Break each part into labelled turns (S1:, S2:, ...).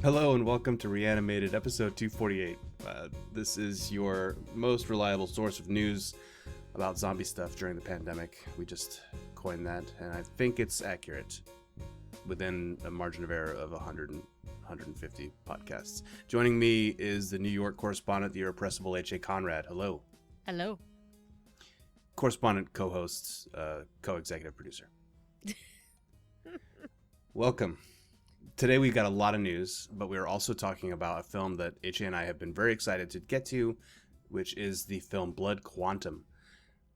S1: Hello and welcome to Reanimated, episode 248. This is your most reliable source of news about zombie stuff during the pandemic. We just coined that, and I think it's accurate within a margin of error of 150 podcasts. Joining me is the New York correspondent, the irrepressible H.A. Conrad. Hello.
S2: Hello.
S1: Correspondent, co-host, co-executive producer. Welcome. Today we got a lot of news, but we are also talking about a film that H.A. and I have been very excited to get to, which is the film Blood Quantum,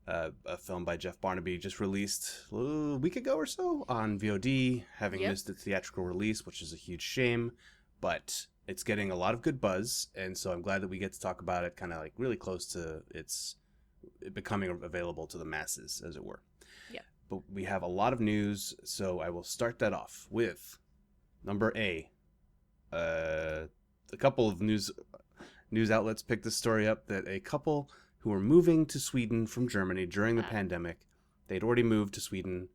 S1: a film by Jeff Barnaby, just released a week ago or so on VOD, having missed its theatrical release, which is a huge shame, but it's getting a lot of good buzz, and so I'm glad that we get to talk about it kind of like really close to it becoming available to the masses, as it were.
S2: Yeah.
S1: But we have a lot of news, so I will start that off with number A. A couple of news outlets picked this story up that a couple who were moving to Sweden from Germany during the pandemic, they'd already moved to Sweden,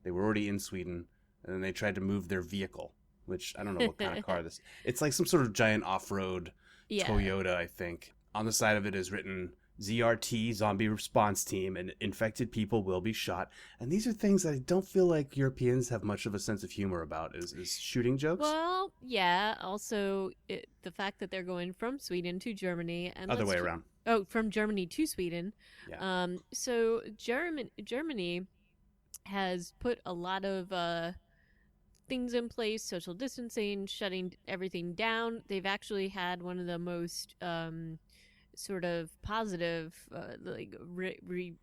S1: they were already in Sweden, and then they tried to move their vehicle, which I don't know what kind of car this. It's like some sort of giant off-road Toyota, I think. On the side of it is written ZRT, Zombie Response Team, and infected people will be shot. And these are things that I don't feel like Europeans have much of a sense of humor about, is shooting jokes.
S2: Well, yeah. Also, the fact that they're going from Sweden to Germany. And
S1: other way around.
S2: Oh, from Germany to Sweden.
S1: Yeah.
S2: So Germany has put a lot of things in place, social distancing, shutting everything down. They've actually had one of the most sort of positive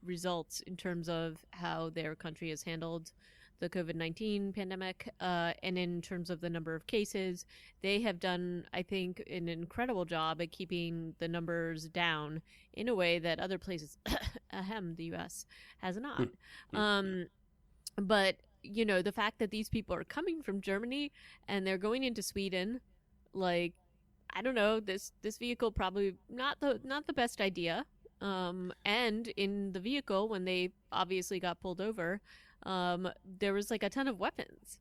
S2: results in terms of how their country has handled the COVID-19 pandemic, and in terms of the number of cases. They have done, I think, an incredible job at keeping the numbers down in a way that other places, the U.S., has not. But, you know, the fact that these people are coming from Germany and they're going into Sweden, like, I don't know, this vehicle probably not the best idea. And in the vehicle, when they obviously got pulled over, there was like a ton of weapons.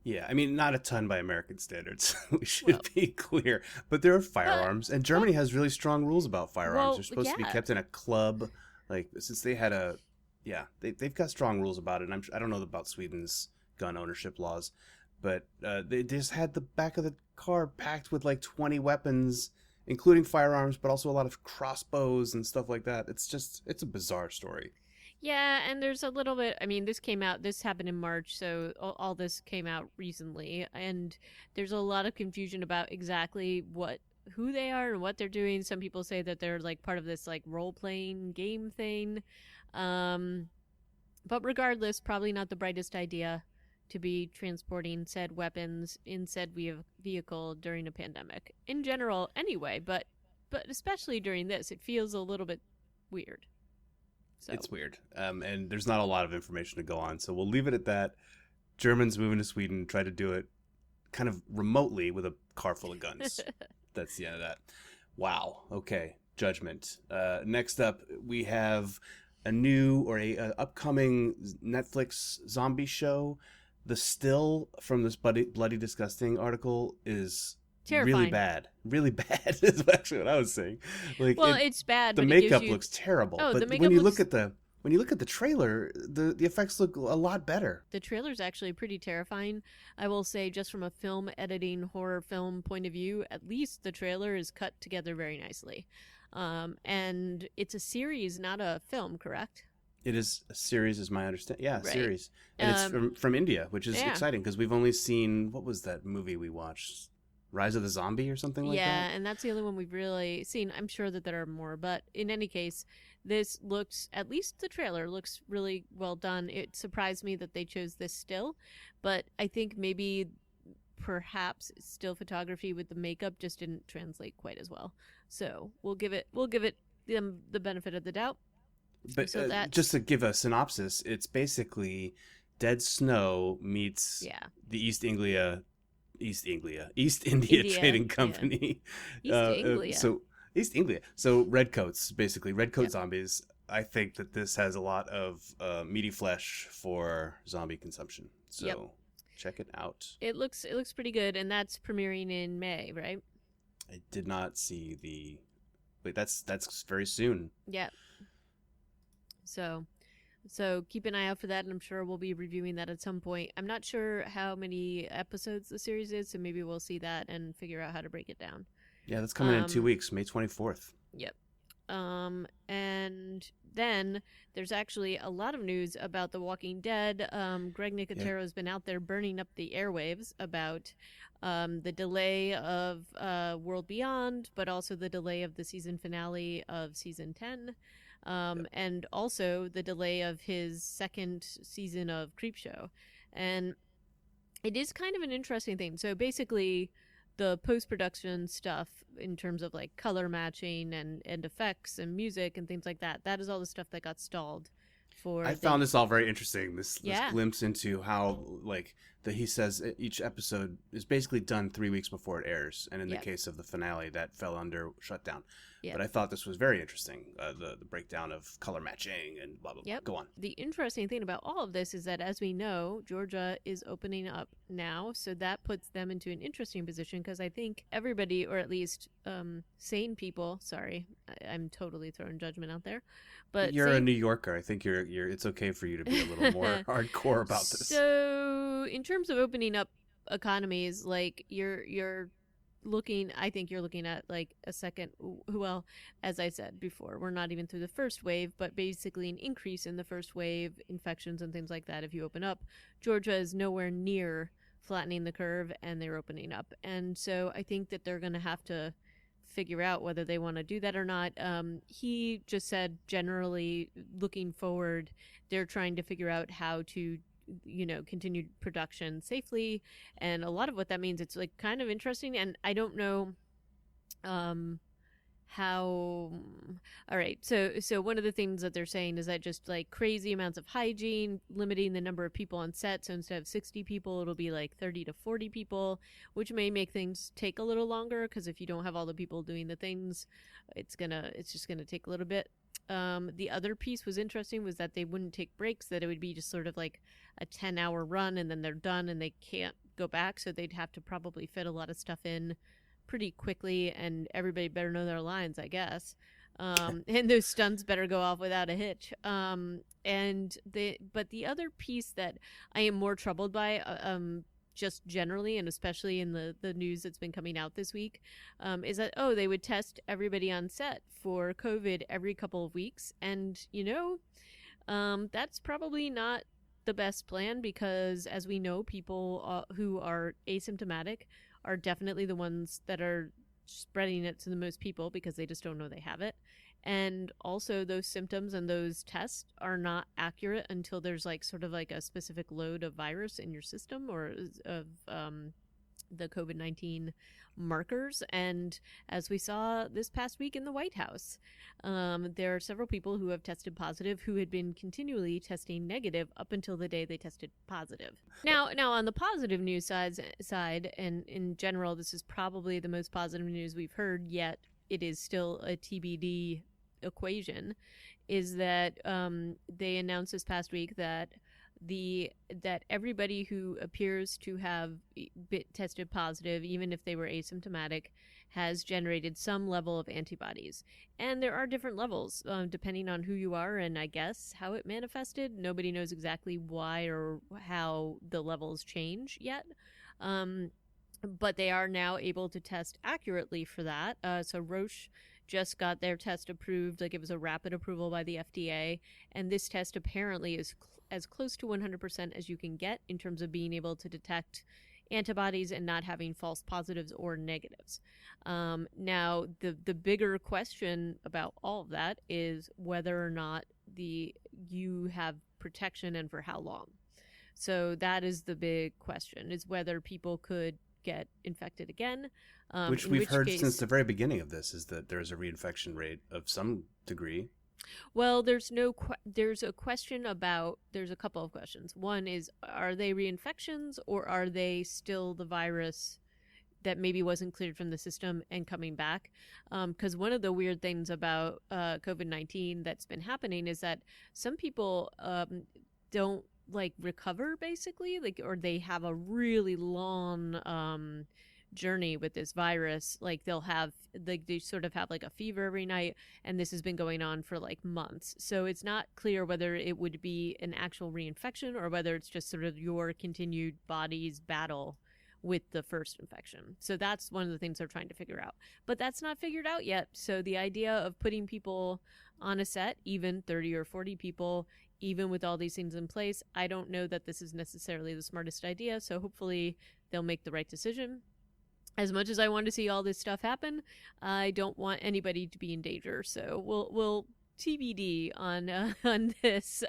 S1: Yeah, I mean, not a ton by American standards. We should be clear. But there are firearms, and Germany has really strong rules about firearms. They're supposed to be kept in a club. Like, since they had they've got strong rules about it. And I don't know about Sweden's gun ownership laws. But they just had the back of the car packed with like 20 weapons, including firearms, but also a lot of crossbows and stuff like that. It's a bizarre story.
S2: Yeah, and there's a little bit, I mean, this happened in March, so all this came out recently, and there's a lot of confusion about exactly who they are and what they're doing. Some people say that they're like part of this like role-playing game thing. But regardless, probably not the brightest idea to be transporting said weapons in said vehicle during a pandemic. In general, anyway, but especially during this, it feels a little bit weird. So.
S1: It's weird, and there's not a lot of information to go on, so we'll leave it at that. Germans moving to Sweden try to do it kind of remotely with a car full of guns. That's the end of that. Wow. Okay. Judgment. Next up, we have a new or a upcoming Netflix zombie show. The still from this Bloody Disgusting article is
S2: terrifying.
S1: Really bad is actually what I was saying. Like,
S2: well, it's bad.
S1: The makeup looks terrible.
S2: Oh,
S1: but
S2: the makeup
S1: when you look at the trailer, the effects look a lot better.
S2: The trailer's actually pretty terrifying. I will say, just from a film editing horror film point of view, at least the trailer is cut together very nicely. And it's a series, not a film, correct?
S1: It is a series, is my understanding. Yeah,
S2: right.
S1: Series. And it's from India, which is exciting because we've only seen, what was that movie we watched? Rise of the Zombie or something like that?
S2: Yeah, and that's the only one we've really seen. I'm sure that there are more, but in any case, this looks, at least the trailer looks really well done. It surprised me that they chose this still, but I think maybe perhaps still photography with the makeup just didn't translate quite as well. So we'll give it the benefit of the doubt.
S1: But so just to give a synopsis, it's basically Dead Snow meets the East India Trading Company. East Anglia. So redcoats, basically redcoat zombies. I think that this has a lot of meaty flesh for zombie consumption. So check it out.
S2: It looks pretty good, and that's premiering in May, right?
S1: I did not see the. Wait, that's very soon.
S2: Yeah. So keep an eye out for that, and I'm sure we'll be reviewing that at some point. I'm not sure how many episodes the series is, so maybe we'll see that and figure out how to break it down.
S1: Yeah, that's coming in 2 weeks, May 24th.
S2: Yep. And then there's actually a lot of news about The Walking Dead. Greg Nicotero has been out there burning up the airwaves about the delay of World Beyond, but also the delay of the season finale of season 10. And also the delay of his second season of Creepshow. And it is kind of an interesting thing. So basically, the post-production stuff in terms of like color matching and effects and music and things like that, that is all the stuff that got stalled. I
S1: found this all very interesting. This glimpse into how he says each episode is basically done 3 weeks before it airs, and in the case of the finale, that fell under shutdown. But I thought this was very interesting, the breakdown of color matching and blah blah blah. Go on.
S2: The interesting thing about all of this is that, as we know, Georgia is opening up now, so that puts them into an interesting position, because I think everybody, or at least sane people, sorry, I'm totally throwing judgment out there, but
S1: you're a New Yorker. I think you're it's okay for you to be a little more hardcore about this.
S2: So in terms of opening up economies, like you're looking, I think you're looking at like a second, well, as I said before, we're not even through the first wave, but basically an increase in the first wave infections and things like that. If you open up, Georgia is nowhere near flattening the curve, and they're opening up. And so I think that they're going to have to figure out whether they want to do that or not. He just said, generally looking forward, they're trying to figure out how to continue production safely, and a lot of what that means, it's like kind of interesting, and I don't know how. All right, so one of the things that they're saying is that just like crazy amounts of hygiene, limiting the number of people on set, so instead of 60 people, it'll be like 30 to 40 people, which may make things take a little longer, because if you don't have all the people doing the things, it's just gonna take a little bit. The other piece was interesting, was that they wouldn't take breaks, that it would be just sort of like a 10-hour run, and then they're done and they can't go back, so they'd have to probably fit a lot of stuff in pretty quickly, and everybody better know their lines, I guess. And those stunts better go off without a hitch. But the other piece that I am more troubled by, just generally, and especially in the news that's been coming out this week, is that, they would test everybody on set for COVID every couple of weeks. And, that's probably not the best plan, because, as we know, people who are asymptomatic are definitely the ones that are spreading it to the most people, because they just don't know they have it. And also, those symptoms and those tests are not accurate until there's like sort of like a specific load of virus in your system, or of the COVID-19 markers. And as we saw this past week in the White House, there are several people who have tested positive who had been continually testing negative up until the day they tested positive. Now on the positive news side, and in general, this is probably the most positive news we've heard yet. It is still a TBD equation, is that they announced this past week that everybody who appears to have tested positive, even if they were asymptomatic, has generated some level of antibodies. And there are different levels depending on who you are, and I guess how it manifested. Nobody knows exactly why or how the levels change yet. But they are now able to test accurately for that. So Roche just got their test approved. Like, it was a rapid approval by the FDA. And this test apparently is as close to 100% as you can get in terms of being able to detect antibodies and not having false positives or negatives. Now, the bigger question about all of that is whether or not you have protection, and for how long. So that is the big question, is whether people could get infected again.
S1: Which we've heard since the very beginning of this, is that there's a reinfection rate of some degree.
S2: Well, there's a couple of questions. One is, are they reinfections, or are they still the virus that maybe wasn't cleared from the system and coming back? Because one of the weird things about COVID-19 that's been happening is that some people don't like recover basically, like, or they have a really long journey with this virus. Like they'll have like they sort of have like a fever every night, and this has been going on for like months. So it's not clear whether it would be an actual reinfection or whether it's just sort of your continued body's battle with the first infection. So that's one of the things they're trying to figure out. But that's not figured out yet. So the idea of putting people on a set, even 30 or 40 people, even with all these things in place, I don't know that this is necessarily the smartest idea. So hopefully they'll make the right decision. As much as I want to see all this stuff happen, I don't want anybody to be in danger. So we'll TBD on this.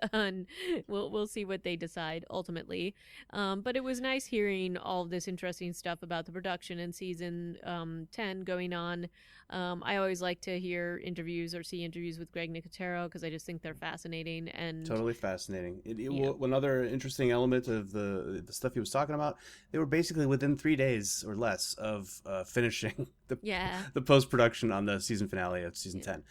S2: We'll see what they decide ultimately. But it was nice hearing all of this interesting stuff about the production in season 10 going on. I always like to hear interviews or see interviews with Greg Nicotero because I just think they're fascinating and
S1: totally fascinating. Another interesting element of the stuff he was talking about, they were basically within 3 days or less of finishing the post-production on the season finale of season 10.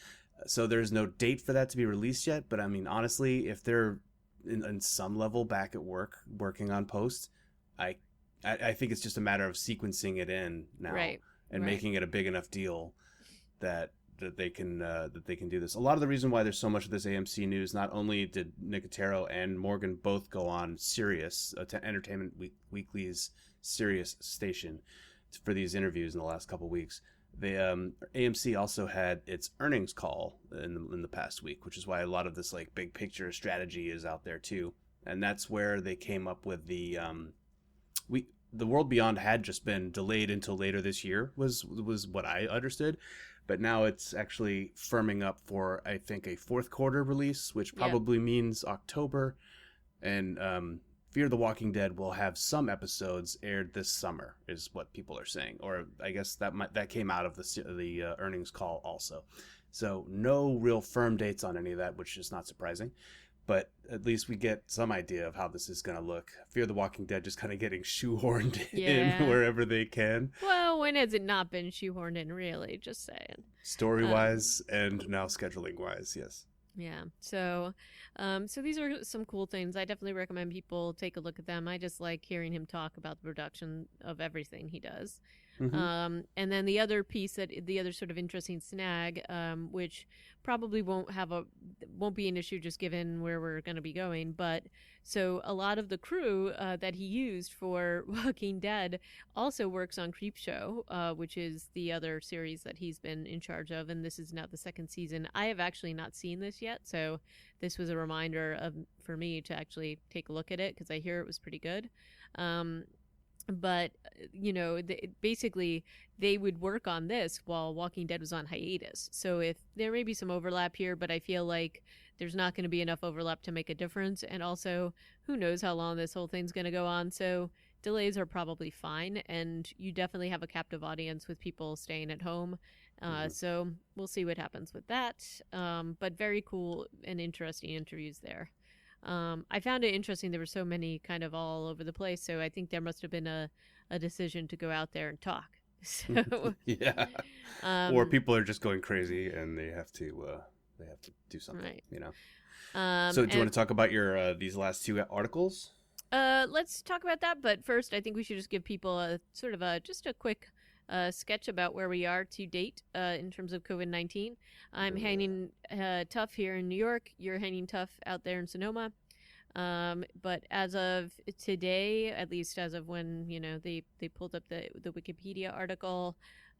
S1: So there's no date for that to be released yet. But I mean, honestly, if they're in some level back at work working on post, I think it's just a matter of sequencing it in now and making it a big enough deal that they can do this. A lot of the reason why there's so much of this AMC news, not only did Nicotero and Morgan both go on Sirius, Entertainment Weekly's Sirius station, for these interviews in the last couple weeks. AMC also had its earnings call in the past week, which is why a lot of this like big picture strategy is out there too. And that's where they came up with the World Beyond had just been delayed until later this year was what I understood. But now it's actually firming up for, I think, a fourth quarter release, which probably means October. And Fear the Walking Dead will have some episodes aired this summer, is what people are saying. Or I guess that came out of the earnings call also. So no real firm dates on any of that, which is not surprising. But at least we get some idea of how this is going to look. Fear the Walking Dead just kind of getting shoehorned in wherever they can.
S2: Well, when has it not been shoehorned in, really? Just saying.
S1: Story-wise and now scheduling-wise, yes.
S2: Yeah. So these are some cool things. I definitely recommend people take a look at them. I just like hearing him talk about the production of everything he does. Mm-hmm. And then the other piece the other sort of interesting snag, which probably won't be an issue just given where we're going to be going. But so a lot of the crew that he used for Walking Dead also works on Creepshow, which is the other series that he's been in charge of. And this is now the second season. I have actually not seen this yet. So this was a reminder for me to actually take a look at it because I hear it was pretty good. But, basically they would work on this while Walking Dead was on hiatus. So if there may be some overlap here, but I feel like there's not going to be enough overlap to make a difference. And also, who knows how long this whole thing's going to go on. So delays are probably fine. And you definitely have a captive audience with people staying at home. So we'll see what happens with that. But very cool and interesting interviews there. I found it interesting. There were so many kind of all over the place. So I think there must have been a decision to go out there and talk. So
S1: yeah. Or people are just going crazy and they have to do something, right. So do you want to talk about your these last two articles?
S2: Let's talk about that. But first, I think we should just give people a sort of just a quick sketch about where we are to date in terms of COVID-19. I'm hanging tough here in New York. You're hanging tough out there in Sonoma. But as of today, at least as of when, they pulled up the Wikipedia article,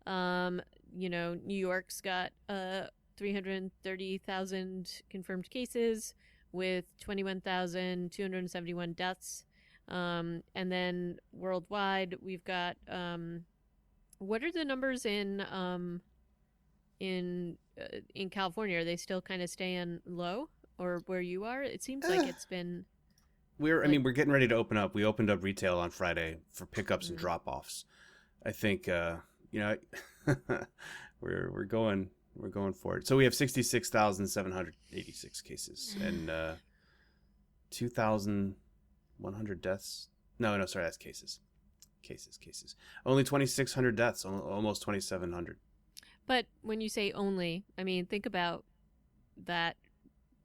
S2: New York's got 330,000 confirmed cases with 21,271 deaths. And then worldwide, we've got what are the numbers in California? Are they still kind of staying low, or where you are? It seems like it's been.
S1: We're getting ready to open up. We opened up retail on Friday for pickups and drop-offs. I think we're going for it. So we have 66,786 cases and 2,100 deaths. No, sorry, that's cases. Cases. Only 2,600 deaths, almost 2,700.
S2: But when you say only, I mean, think about that.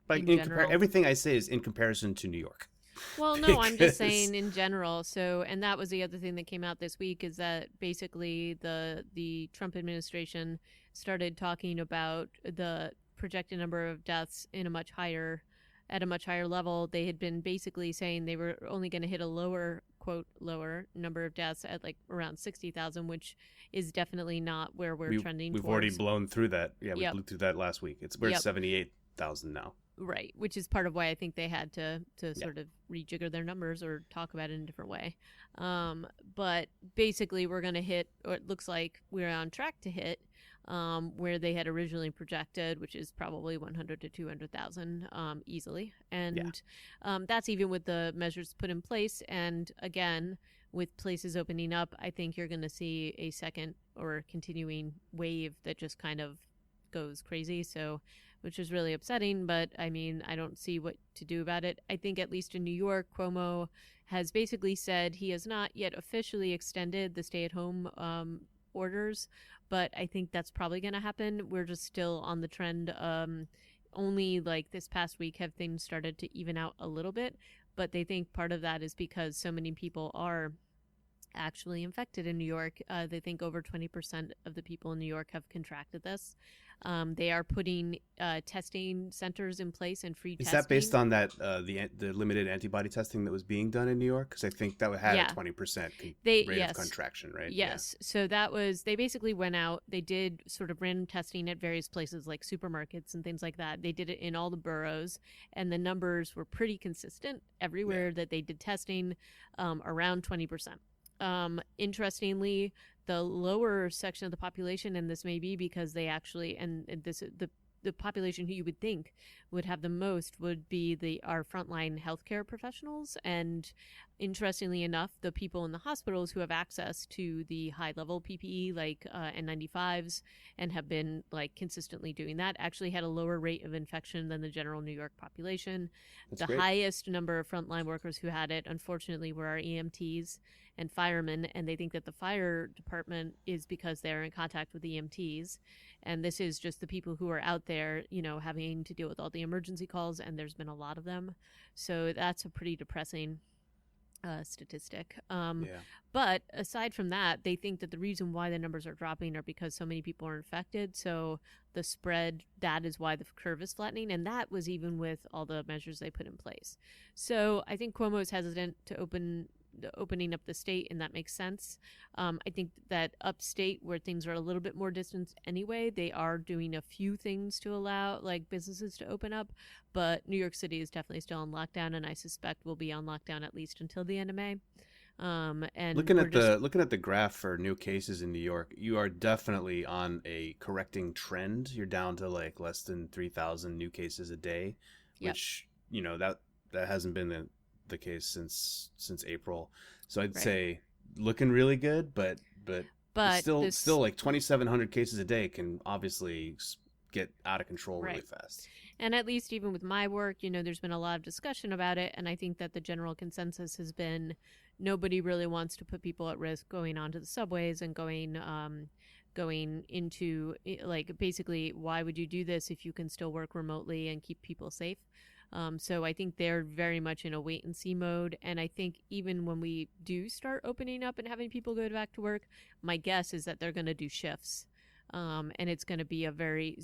S1: But everything I say is in comparison to New York.
S2: Well, no, I'm just
S1: because
S2: saying in general. So, and that was the other thing that came out this week is that basically the Trump administration started talking about the projected number of deaths in a much higher at a much higher level. They had been basically saying they were only going to hit a lower quote lower number of deaths at like around 60,000, which is definitely not where we're
S1: we
S2: trending
S1: we've already
S2: towards.
S1: blown through that. Yeah, we
S2: Yep.
S1: blew through that last week. We're
S2: Yep.
S1: 78,000 now.
S2: Right, which is part of why I think they had to
S1: Yeah.
S2: sort of rejigger their numbers or talk about it in a different way. But basically, we're going to hit, or it looks like we're on track to hit where they had originally projected, which is probably 100 to 200,000 easily,
S1: Yeah.
S2: and that's even with the measures put in place. And again, with places opening up, I think you're going to see a second or continuing wave that just kind of goes crazy. So which is really upsetting. But I mean, I don't see what to do about it. I think, at least in New York, Cuomo has basically said he has not yet officially extended the stay at home orders, but I think that's probably going to happen. We're just still on the trend. Only like this past week have things started to even out a little bit, but they think part of that is because so many people are actually infected in New York. They think over 20% of the people in New York have contracted this. They are putting testing centers in place and free
S1: Is
S2: testing.
S1: that based on that the limited antibody testing that was being done in New York? Because I think that had
S2: Yeah.
S1: a 20%
S2: They
S1: rate of
S2: yes.
S1: contraction, right?
S2: Yes. So that was, they basically went out, they did sort of random testing at various places like supermarkets and things like that. They did it in all the boroughs, and the numbers were pretty consistent everywhere that they did testing, around 20%. Interestingly, the lower section of the population, and this may be because they actually, and this the population who you would think would have the most would be our frontline healthcare professionals, and interestingly enough, the people in the hospitals who have access to the high level PPE like N95s and have been like consistently doing that actually had a lower rate of infection than the general New York population.
S1: That's
S2: The
S1: great.
S2: highest number of frontline workers who had it, unfortunately, were our EMTs and firemen, and they think that the fire department is because they're in contact with EMTs, and this is just the people who are out there, having to deal with all the emergency calls, and there's been a lot of them. So that's a pretty depressing statistic.
S1: Yeah.
S2: But aside from that, they think that the reason why the numbers are dropping are because so many people are infected. So the spread, that is why the curve is flattening. And that was even with all the measures they put in place. So I think Cuomo is hesitant to opening up the state, and that makes sense. I think that upstate, where things are a little bit more distant anyway, they are doing a few things to allow like businesses to open up, but New York City is definitely still on lockdown, and I suspect will be on lockdown at least until the end of May. And
S1: Looking at the graph for new cases in New York, you are definitely on a correcting trend. You're down to like less than 3,000 new cases a day,
S2: Yep.
S1: which that hasn't been the case since April. So I'd
S2: Right.
S1: say looking really good, but
S2: But
S1: still like 2,700 cases a day can obviously get out of control really
S2: Right.
S1: fast.
S2: And at least even with my work, there's been a lot of discussion about it, and I think that the general consensus has been nobody really wants to put people at risk going onto the subways and going into, like, basically, why would you do this if you can still work remotely and keep people safe? So I think they're very much in a wait and see mode. And I think even when we do start opening up and having people go back to work, my guess is that they're going to do shifts. And it's going to be a very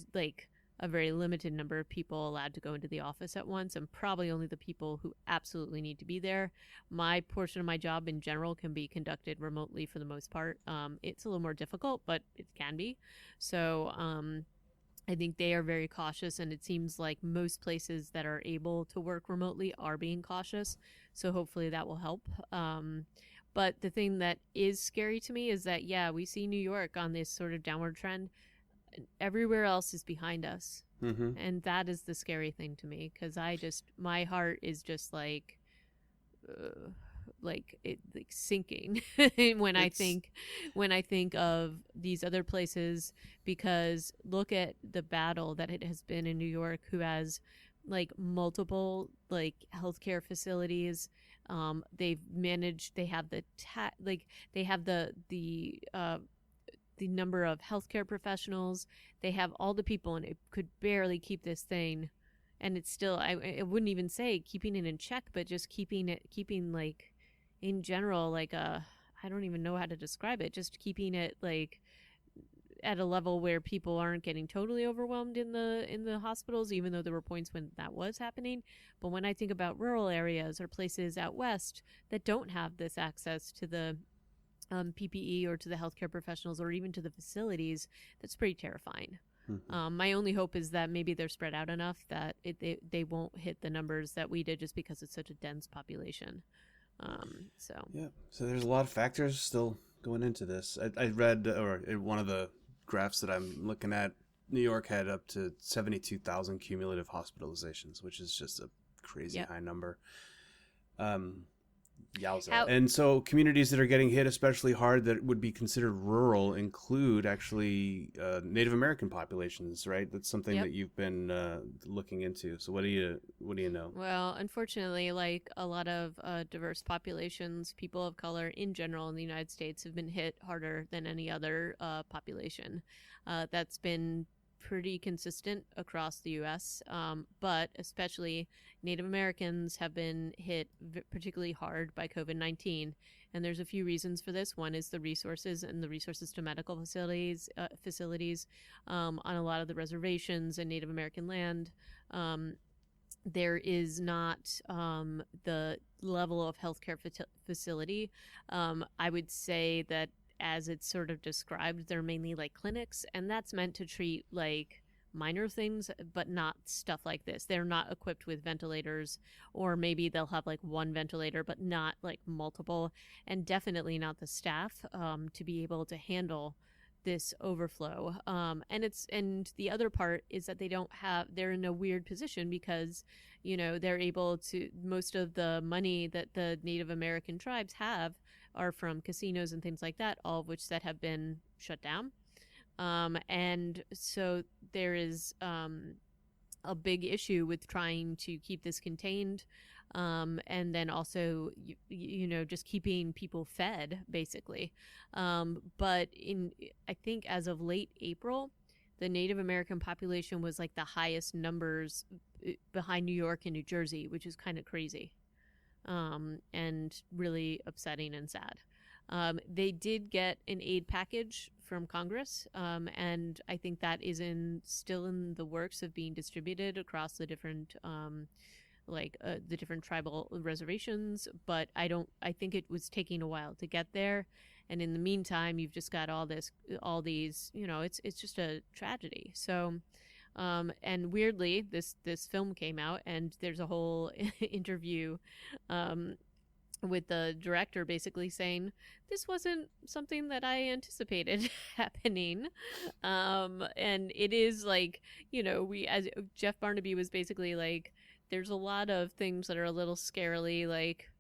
S2: limited number of people allowed to go into the office at once, and probably only the people who absolutely need to be there. My portion of my job in general can be conducted remotely for the most part. It's a little more difficult, but it can be. So I think they are very cautious, and it seems like most places that are able to work remotely are being cautious. So hopefully that will help. But the thing that is scary to me is that, yeah, we see New York on this sort of downward trend. Everywhere else is behind us.
S1: Mm-hmm.
S2: And that is the scary thing to me, because my heart is just like sinking when I think of these other places, because look at the battle that it has been in New York, who has like multiple like healthcare facilities. They've managed, they have the number of healthcare professionals, they have all the people, and it could barely keep this thing. and it's still, I wouldn't even say keeping it in check, but just keeping like in general, like I don't even know how to describe it, just keeping it like at a level where people aren't getting totally overwhelmed in the hospitals, even though there were points when that was happening. But when I think about rural areas or places out west that don't have this access to the PPE or to the healthcare professionals or even to the facilities, that's pretty terrifying.
S1: Mhm.
S2: My only hope is that maybe they're spread out enough that they won't hit the numbers that we did just because it's such a dense population. So
S1: Yeah. So there's a lot of factors still going into this. I read, or in one of the graphs that I'm looking at, New York had up to 72,000 cumulative hospitalizations, which is just a crazy
S2: yep.
S1: high number. Um, Yowza.
S2: How
S1: And so communities that are getting hit especially hard that would be considered rural include actually Native American populations, right? That's something
S2: yep.
S1: that you've been looking into. So what do you know?
S2: Well, unfortunately, like a lot of diverse populations, people of color in general in the United States have been hit harder than any other population. That's been pretty consistent across the U.S., but especially Native Americans have been hit particularly hard by COVID-19. And there's a few reasons for this. One is the resources and the resources to medical facilities on a lot of the reservations and Native American land. There is not the level of healthcare facility. I would say that as it's sort of described, they're mainly like clinics, and that's meant to treat like minor things, but not stuff like this. They're not equipped with ventilators, or maybe they'll have like one ventilator, but not like multiple, and definitely not the staff to be able to handle this overflow. And the other part is that they're in a weird position because, they're able to, most of the money that the Native American tribes have are from casinos and things like that, all of which that have been shut down. And so there is a big issue with trying to keep this contained, and then also just keeping people fed basically. But I think as of late April, the Native American population was like the highest numbers behind New York and New Jersey, which is kind of crazy, and really upsetting and sad. They did get an aid package from Congress, and I think that is still in the works of being distributed across the different the different tribal reservations. But I think it was taking a while to get there, and in the meantime, you've just got all these. It's just a tragedy. So. And weirdly, this film came out, and there's a whole interview with the director basically saying this wasn't something that I anticipated happening. And it is like, we, as Jeff Barnaby was basically like, there's a lot of things that are a little scarily like,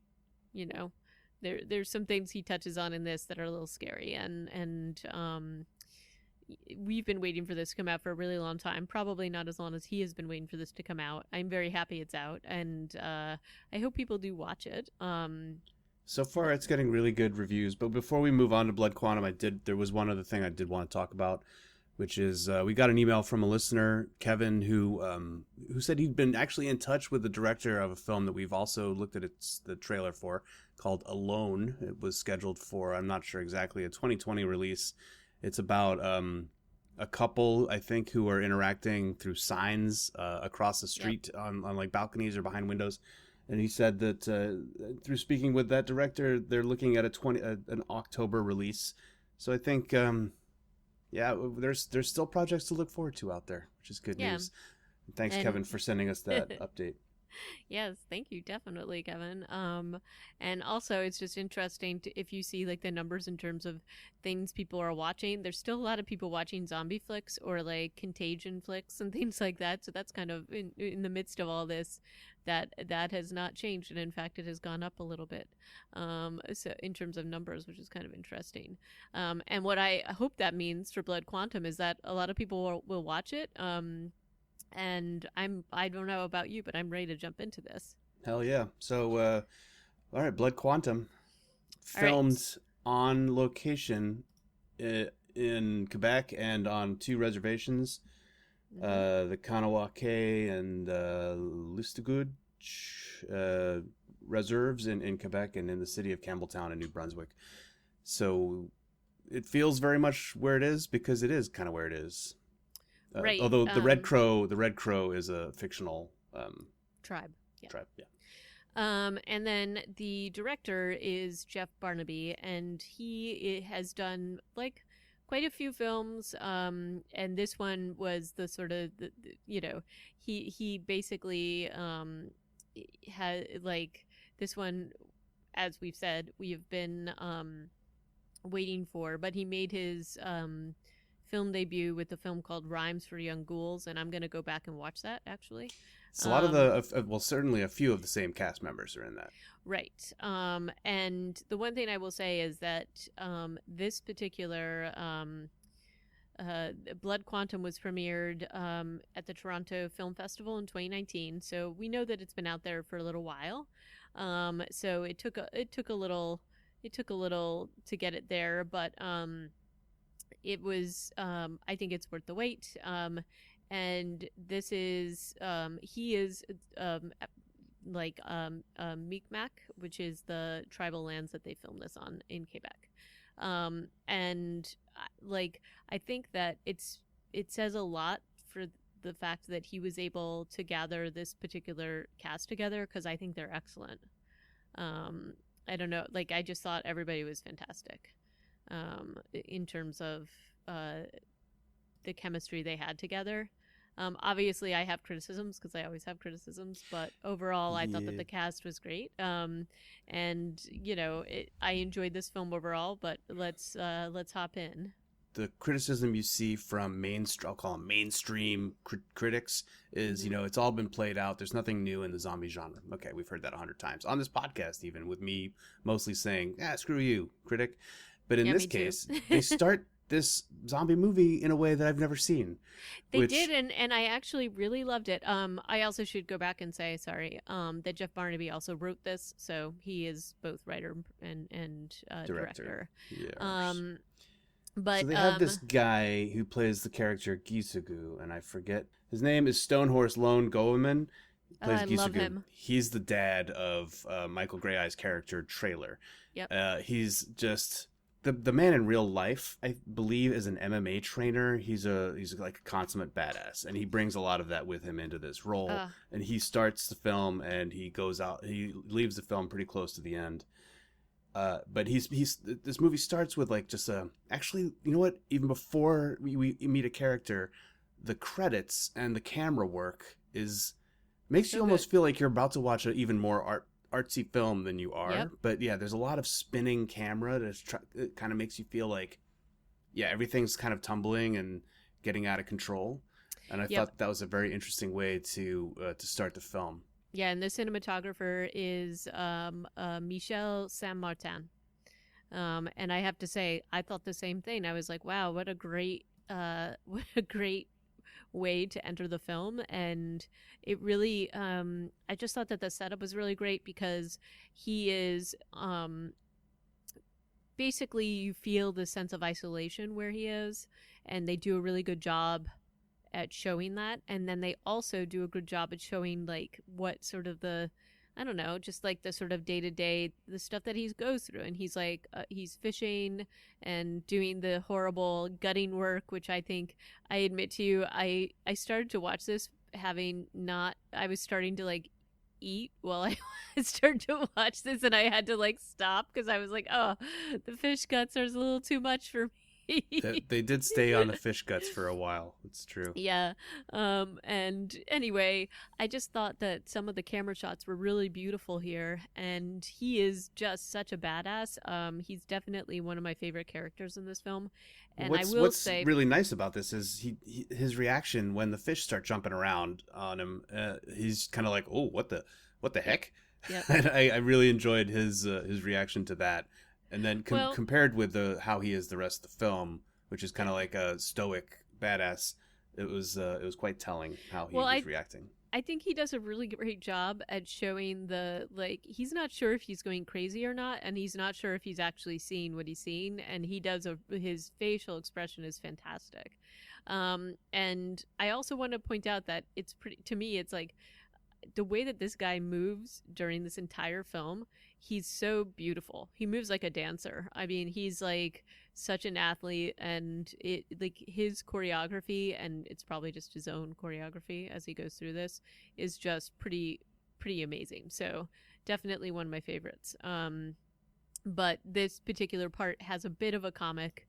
S2: there's some things he touches on in this that are a little scary, and we've been waiting for this to come out for a really long time, probably not as long as he has been waiting for this to come out. I'm very happy it's out, and I hope people do watch it.
S1: So far, it's getting really good reviews. But before we move on to Blood Quantum, there was one other thing I did want to talk about, which is we got an email from a listener, Kevin, who said he'd been actually in touch with the director of a film that we've also looked at the trailer for, called Alone. It was scheduled for, I'm not sure exactly, a 2020 release. It's about a couple, I think, who are interacting through signs across the street. Yep. on like balconies or behind windows. And he said that through speaking with that director, they're looking at an October release. So I think, there's still projects to look forward to out there, which is good news. Thanks, Kevin, for sending us that update.
S2: Yes, thank you, definitely, Kevin. And also it's just interesting if you see like the numbers in terms of things people are watching. There's still a lot of people watching zombie flicks or like contagion flicks and things like that. So that's kind of in the midst of all this, that has not changed, and in fact it has gone up a little bit. So in terms of numbers, which is kind of interesting. And what I hope that means for Blood Quantum is that a lot of people will watch it. And I don't know about you, but I'm ready to jump into this.
S1: Hell yeah. So, all right, Blood Quantum, filmed on location in Quebec and on 2 reservations.
S2: Hmm.
S1: the Kanawake and Listagouge reserves in Quebec and in the city of Campbelltown in New Brunswick. So it feels very much where it is because it is kind of where it is.
S2: Right.
S1: Although the Red Crow is a fictional
S2: Tribe. Yeah.
S1: tribe. Yeah.
S2: And then the director is Jeff Barnaby, and he has done like quite a few films. And this one was the sort of he basically had like this one, as we've said, we have been waiting for, but he made his film debut with a film called Rhymes for Young Ghouls, and I'm gonna go back and watch that actually.
S1: So a lot of well, certainly a few of the same cast members are in that.
S2: Right. And the one thing I will say is that this particular Blood Quantum was premiered at the Toronto Film Festival in 2019, so we know that it's been out there for a little while. So it took a little to get it there, but it was I think it's worth the wait. And this is he is Mi'kmaq, which is the tribal lands that they filmed this on in Quebec. And like I think that it says a lot for the fact that he was able to gather this particular cast together, because I think they're excellent. I don't know, like I just thought everybody was fantastic in terms of the chemistry they had together. Obviously, I have criticisms because I always have criticisms, but overall, I thought that the cast was great. And I enjoyed this film overall. But let's hop in.
S1: The criticism you see from I'll call them mainstream critics is, it's all been played out. There's nothing new in the zombie genre. Okay, we've heard that 100 times on this podcast, even with me mostly saying, screw you, critic. But in this case, they start this zombie movie in a way that I've never seen.
S2: They did, and I actually really loved it. I also should go back and say, sorry, that Jeff Barnaby also wrote this, so he is both writer and director.
S1: Yeah.
S2: But
S1: so they have this guy who plays the character Gisugu, and I forget his name is Stonehorse Lone Goeman. Plays
S2: I
S1: Gisugu.
S2: love him.
S1: He's the dad of Michael Greye's character Trailer.
S2: Yep.
S1: He's just the man in real life. I believe is an MMA trainer. He's like a consummate badass, and he brings a lot of that with him into this role. And he starts the film, and he goes out. He leaves the film pretty close to the end. But this movie starts with like just actually, you know what? Even before we meet a character, the credits and the camera work makes you almost feel like you're about to watch an even more artsy film than you are.
S2: Yep.
S1: But yeah, there's a lot of spinning camera it kind of makes you feel like, everything's kind of tumbling and getting out of control. And I thought that was a very interesting way to start the film.
S2: Yeah, and the cinematographer is Michel Saint-Martin. And I have to say, I thought the same thing. I was like, wow, what a great way to enter the film. And it really, I just thought that the setup was really great because he is, basically you feel the sense of isolation where he is, and they do a really good job at showing that. And then they also do a good job at showing like what sort of I don't know, just like the sort of day-to-day, the stuff that he goes through. And he's like, he's fishing and doing the horrible gutting work, which I think, I admit to you, I started to watch this I was starting to like eat while I started to watch this, and I had to like stop because I was like, oh, the fish guts are a little too much for me.
S1: They did stay on the fish guts for a while. It's true.
S2: Yeah. And anyway, I just thought that some of the camera shots were really beautiful here, and he is just such a badass. He's definitely one of my favorite characters in this film. And
S1: what's really nice about this is his reaction when the fish start jumping around on him. He's kind of like, oh, what the heck?
S2: Yep.
S1: And I really enjoyed his reaction to that. And then compared with how he is the rest of the film, which is kind of like a stoic badass, it was quite telling how he was reacting.
S2: I think he does a really great job at showing he's not sure if he's going crazy or not, and he's not sure if he's actually seeing what he's seeing, and his facial expression is fantastic. And I also want to point out that it's pretty, to me, it's like the way that this guy moves during this entire film, he's so beautiful. He moves like a dancer. I mean, he's like such an athlete, and it like his choreography, and it's probably just his own choreography as he goes through this, is just pretty amazing. So definitely one of my favorites. But this particular part has a bit of a comic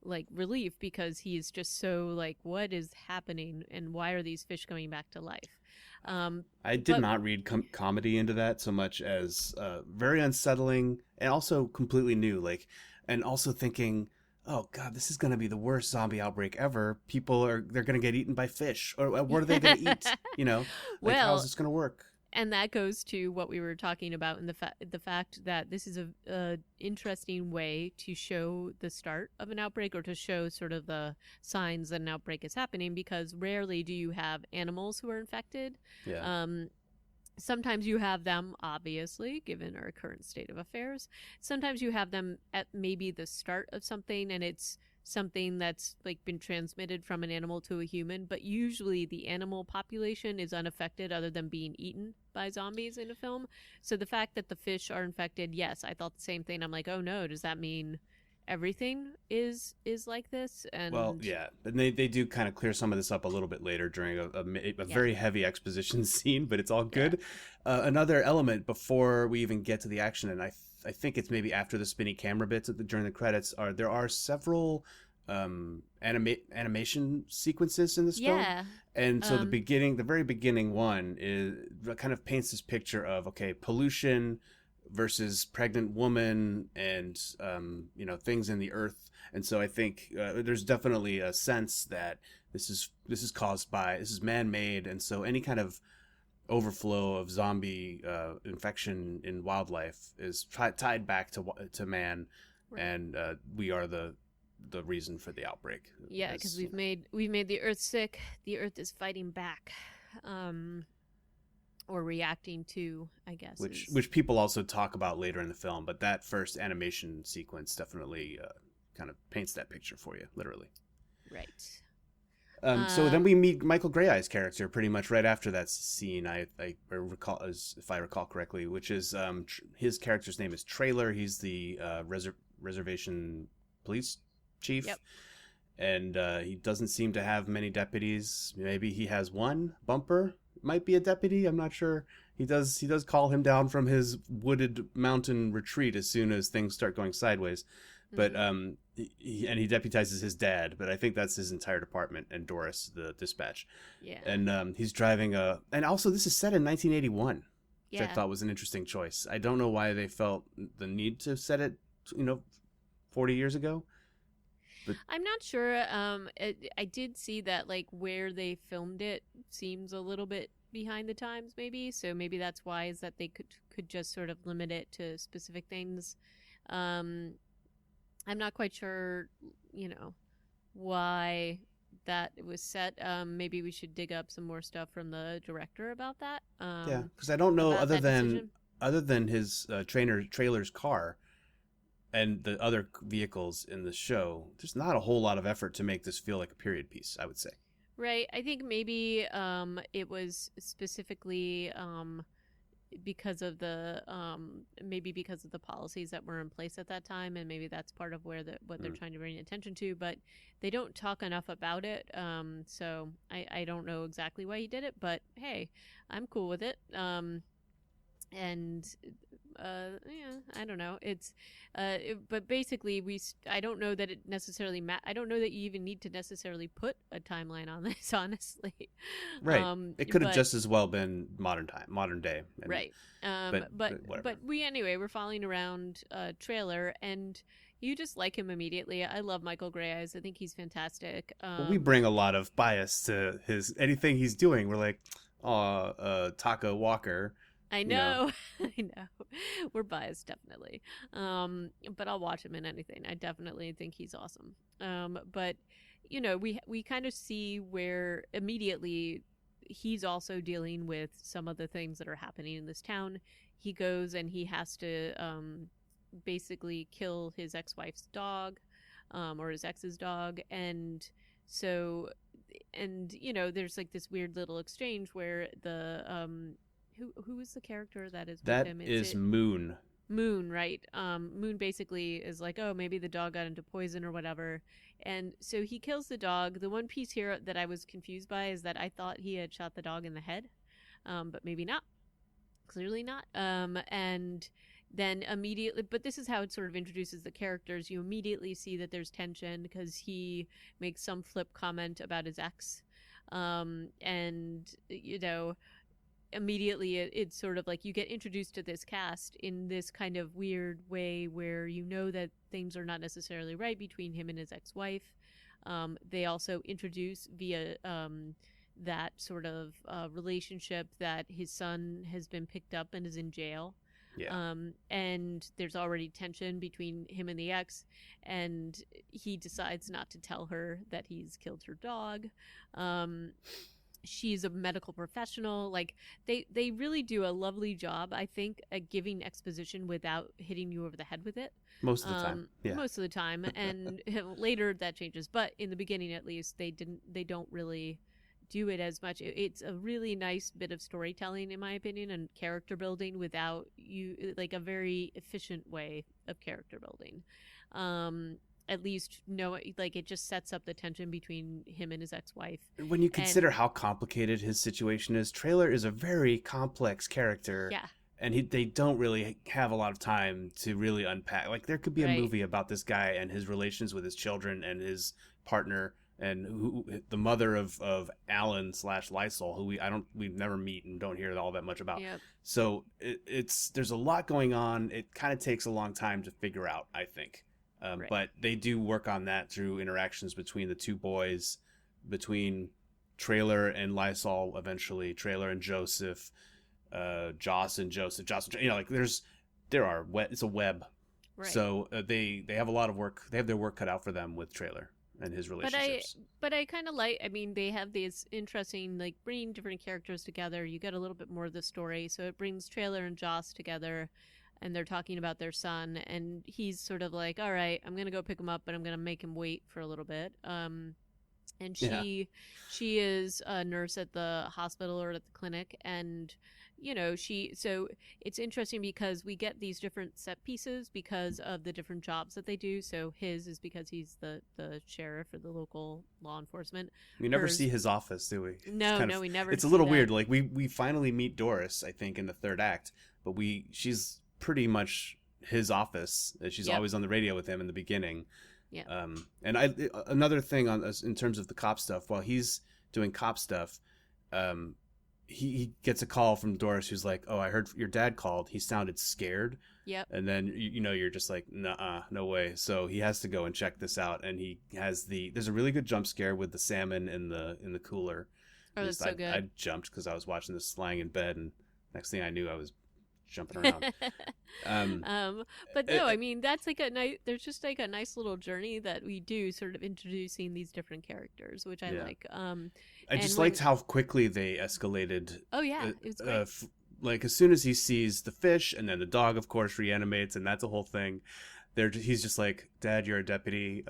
S2: like relief because he's just so like, what is happening and why are these fish coming back to life?
S1: I did
S2: But
S1: not read comedy into that so much as very unsettling and also completely new. Like, and also thinking, oh God, this is going to be the worst zombie outbreak ever. They're going to get eaten by fish, or what are they going to eat? You know, like how's
S2: well,
S1: this going to work?
S2: and that goes to what we were talking about in the fact that this is a interesting way to show the start of an outbreak, or to show sort of the signs that an outbreak is happening, because rarely do you have animals who are infected.
S1: Yeah.
S2: Sometimes you have them, obviously, given our current state of affairs. Sometimes you have them at maybe the start of something, and it's something that's like been transmitted from an animal to a human, but usually the animal population is unaffected other than being eaten by zombies in a film. So the fact that the fish are infected, yes, I thought the same thing. I'm like, oh no, does that mean everything is like this?
S1: Well,
S2: And
S1: yeah, and they do kind of clear some of this up a little bit later during a
S2: yeah,
S1: very heavy exposition scene, but it's all
S2: yeah,
S1: good. Another element before we even get to the action, and I think it's maybe after the spinny camera bits during the credits, there are several animation sequences in this film,
S2: yeah.
S1: and so
S2: Um,
S1: the very beginning one is kind of paints this picture of, okay, pollution versus pregnant woman and things in the earth. And so I think there's definitely a sense that this is man-made, and so any kind of overflow of zombie infection in wildlife is tied back to man,
S2: right.
S1: and we are the reason for the outbreak.
S2: Yeah, because we've made the Earth sick. The Earth is fighting back, um, or reacting to, I guess.
S1: Which people also talk about later in the film, but that first animation sequence definitely kind of paints that picture for you, literally.
S2: Right.
S1: So then
S2: Um,
S1: we meet Michael Greyeye's character pretty much right after that scene. I recall, as if I recall correctly, which is his character's name is Trailer. He's the reservation police chief,
S2: yep.
S1: and he doesn't seem to have many deputies. Maybe he has one. Bumper might be a deputy. I'm not sure. He does call him down from his wooded mountain retreat as soon as things start going sideways. But
S2: Mm-hmm.
S1: he deputizes his dad, but I think that's his entire department, and Doris, the dispatch.
S2: Yeah.
S1: And he's driving and also this is set in 1981, which I
S2: Yeah.
S1: thought was an interesting choice. I don't know why they felt the need to set it, 40 years ago. But
S2: I'm not sure. I did see that like where they filmed it seems a little bit behind the times, maybe. So maybe that's why, is that they could just sort of limit it to specific things. Um, I'm not quite sure, why that was set. Maybe we should dig up some more stuff from the director about that.
S1: yeah, because I don't know,
S2: About that decision.
S1: other than his trailer's car and the other vehicles in the show, there's not a whole lot of effort to make this feel like a period piece, I would say.
S2: Right. I think maybe it was specifically because of the maybe because of the policies that were in place at that time, and maybe that's part of where what they're
S1: Mm.
S2: trying to bring attention to, but they don't talk enough about it. So I don't know exactly why he did it, but hey, I'm cool with it. And yeah, I don't know. But basically I don't know that it necessarily I don't know that you even need to necessarily put a timeline on this, honestly.
S1: Right. It could have
S2: But
S1: just as well been modern day.
S2: right.
S1: But whatever.
S2: But we're following around Trailer, and you just like him immediately. I love Michael Gray Eyes. I think he's fantastic.
S1: Well, we bring a lot of bias to anything he's doing. We're like, oh, Taco Walker.
S2: I
S1: You know,
S2: know, I know. We're biased, definitely. But I'll watch him in anything. I definitely think he's awesome. But we kind of see where immediately he's also dealing with some of the things that are happening in this town. He goes and he has to basically kill his ex-wife's dog, or his ex's dog, and So, and there's like this weird little exchange where the who is the character that is with
S1: That
S2: him? It's
S1: is
S2: it
S1: Moon.
S2: Moon, right? Moon basically is like, oh, maybe the dog got into poison or whatever. And so he kills the dog. The one piece here that I was confused by is that I thought he had shot the dog in the head, but maybe not. Clearly not. And then immediately, but this is how it sort of introduces the characters. You immediately see that there's tension because he makes some flip comment about his ex. And, immediately it's sort of like you get introduced to this cast in this kind of weird way where that things are not necessarily right between him and his ex-wife. They also introduce via that sort of relationship that his son has been picked up and is in jail.
S1: Yeah.
S2: And there's already tension between him and the ex, and he decides not to tell her that he's killed her dog. She's a medical professional. Like they really do a lovely job, I think, at giving exposition without hitting you over the head with it.
S1: Most of the time. Yeah.
S2: Most of the time, and later that changes, but in the beginning at least they don't really do it as much. It's a really nice bit of storytelling, in my opinion, and character building without you, like a very efficient way of character building. At least like it just sets up the tension between him and his ex-wife.
S1: When you consider how complicated his situation is, Trailer is a very complex character.
S2: Yeah.
S1: And they don't really have a lot of time to really unpack. Like, there could be a
S2: Right.
S1: movie about this guy and his relations with his children and his partner and the mother of Alan / Lysol, who we never meet and don't hear all that much about.
S2: Yep.
S1: So there's a lot going on. It kind of takes a long time to figure out, I think.
S2: Right.
S1: But they do work on that through interactions between the two boys, between Trailer and Lysol, eventually Trailer and Joseph, Joss and Joseph, like it's a web.
S2: Right.
S1: So they have a lot of work. They have their work cut out for them with Trailer and his relationships.
S2: But I kind of like. I mean, they have these interesting, like, bringing different characters together. You get a little bit more of the story, so it brings Trailer and Joss together, and they're talking about their son, and he's sort of like, all right, I'm gonna go pick him up, but I'm gonna make him wait for a little bit. And she is a nurse at the hospital or at the clinic, and so it's interesting because we get these different set pieces because of the different jobs that they do. So his is because he's the sheriff or the local law enforcement.
S1: We never see his office, do we?
S2: No, we never.
S1: It's a little weird. Like we finally meet Doris, I think, in the third act, but she's pretty much his office. She's always on the radio with him in the beginning.
S2: Yeah.
S1: And another thing in terms of the cop stuff, while he's doing cop stuff, he gets a call from Doris who's like, "Oh, I heard your dad called. He sounded scared."
S2: Yep.
S1: And then you're just like, "Nah, no way." So he has to go and check this out, and he has there's a really good jump scare with the salmon in the cooler.
S2: Oh, that's so good.
S1: I jumped because I was watching this lying in bed, and next thing I knew, I was jumping around.
S2: But no, I mean, that's like there's just like a nice little journey that we do, sort of introducing these different characters, which I like.
S1: I just liked how quickly they escalated.
S2: Oh yeah, it was great.
S1: Like as soon as he sees the fish, and then the dog, of course, reanimates, and that's a whole thing. He's just like, "Dad, you're a deputy.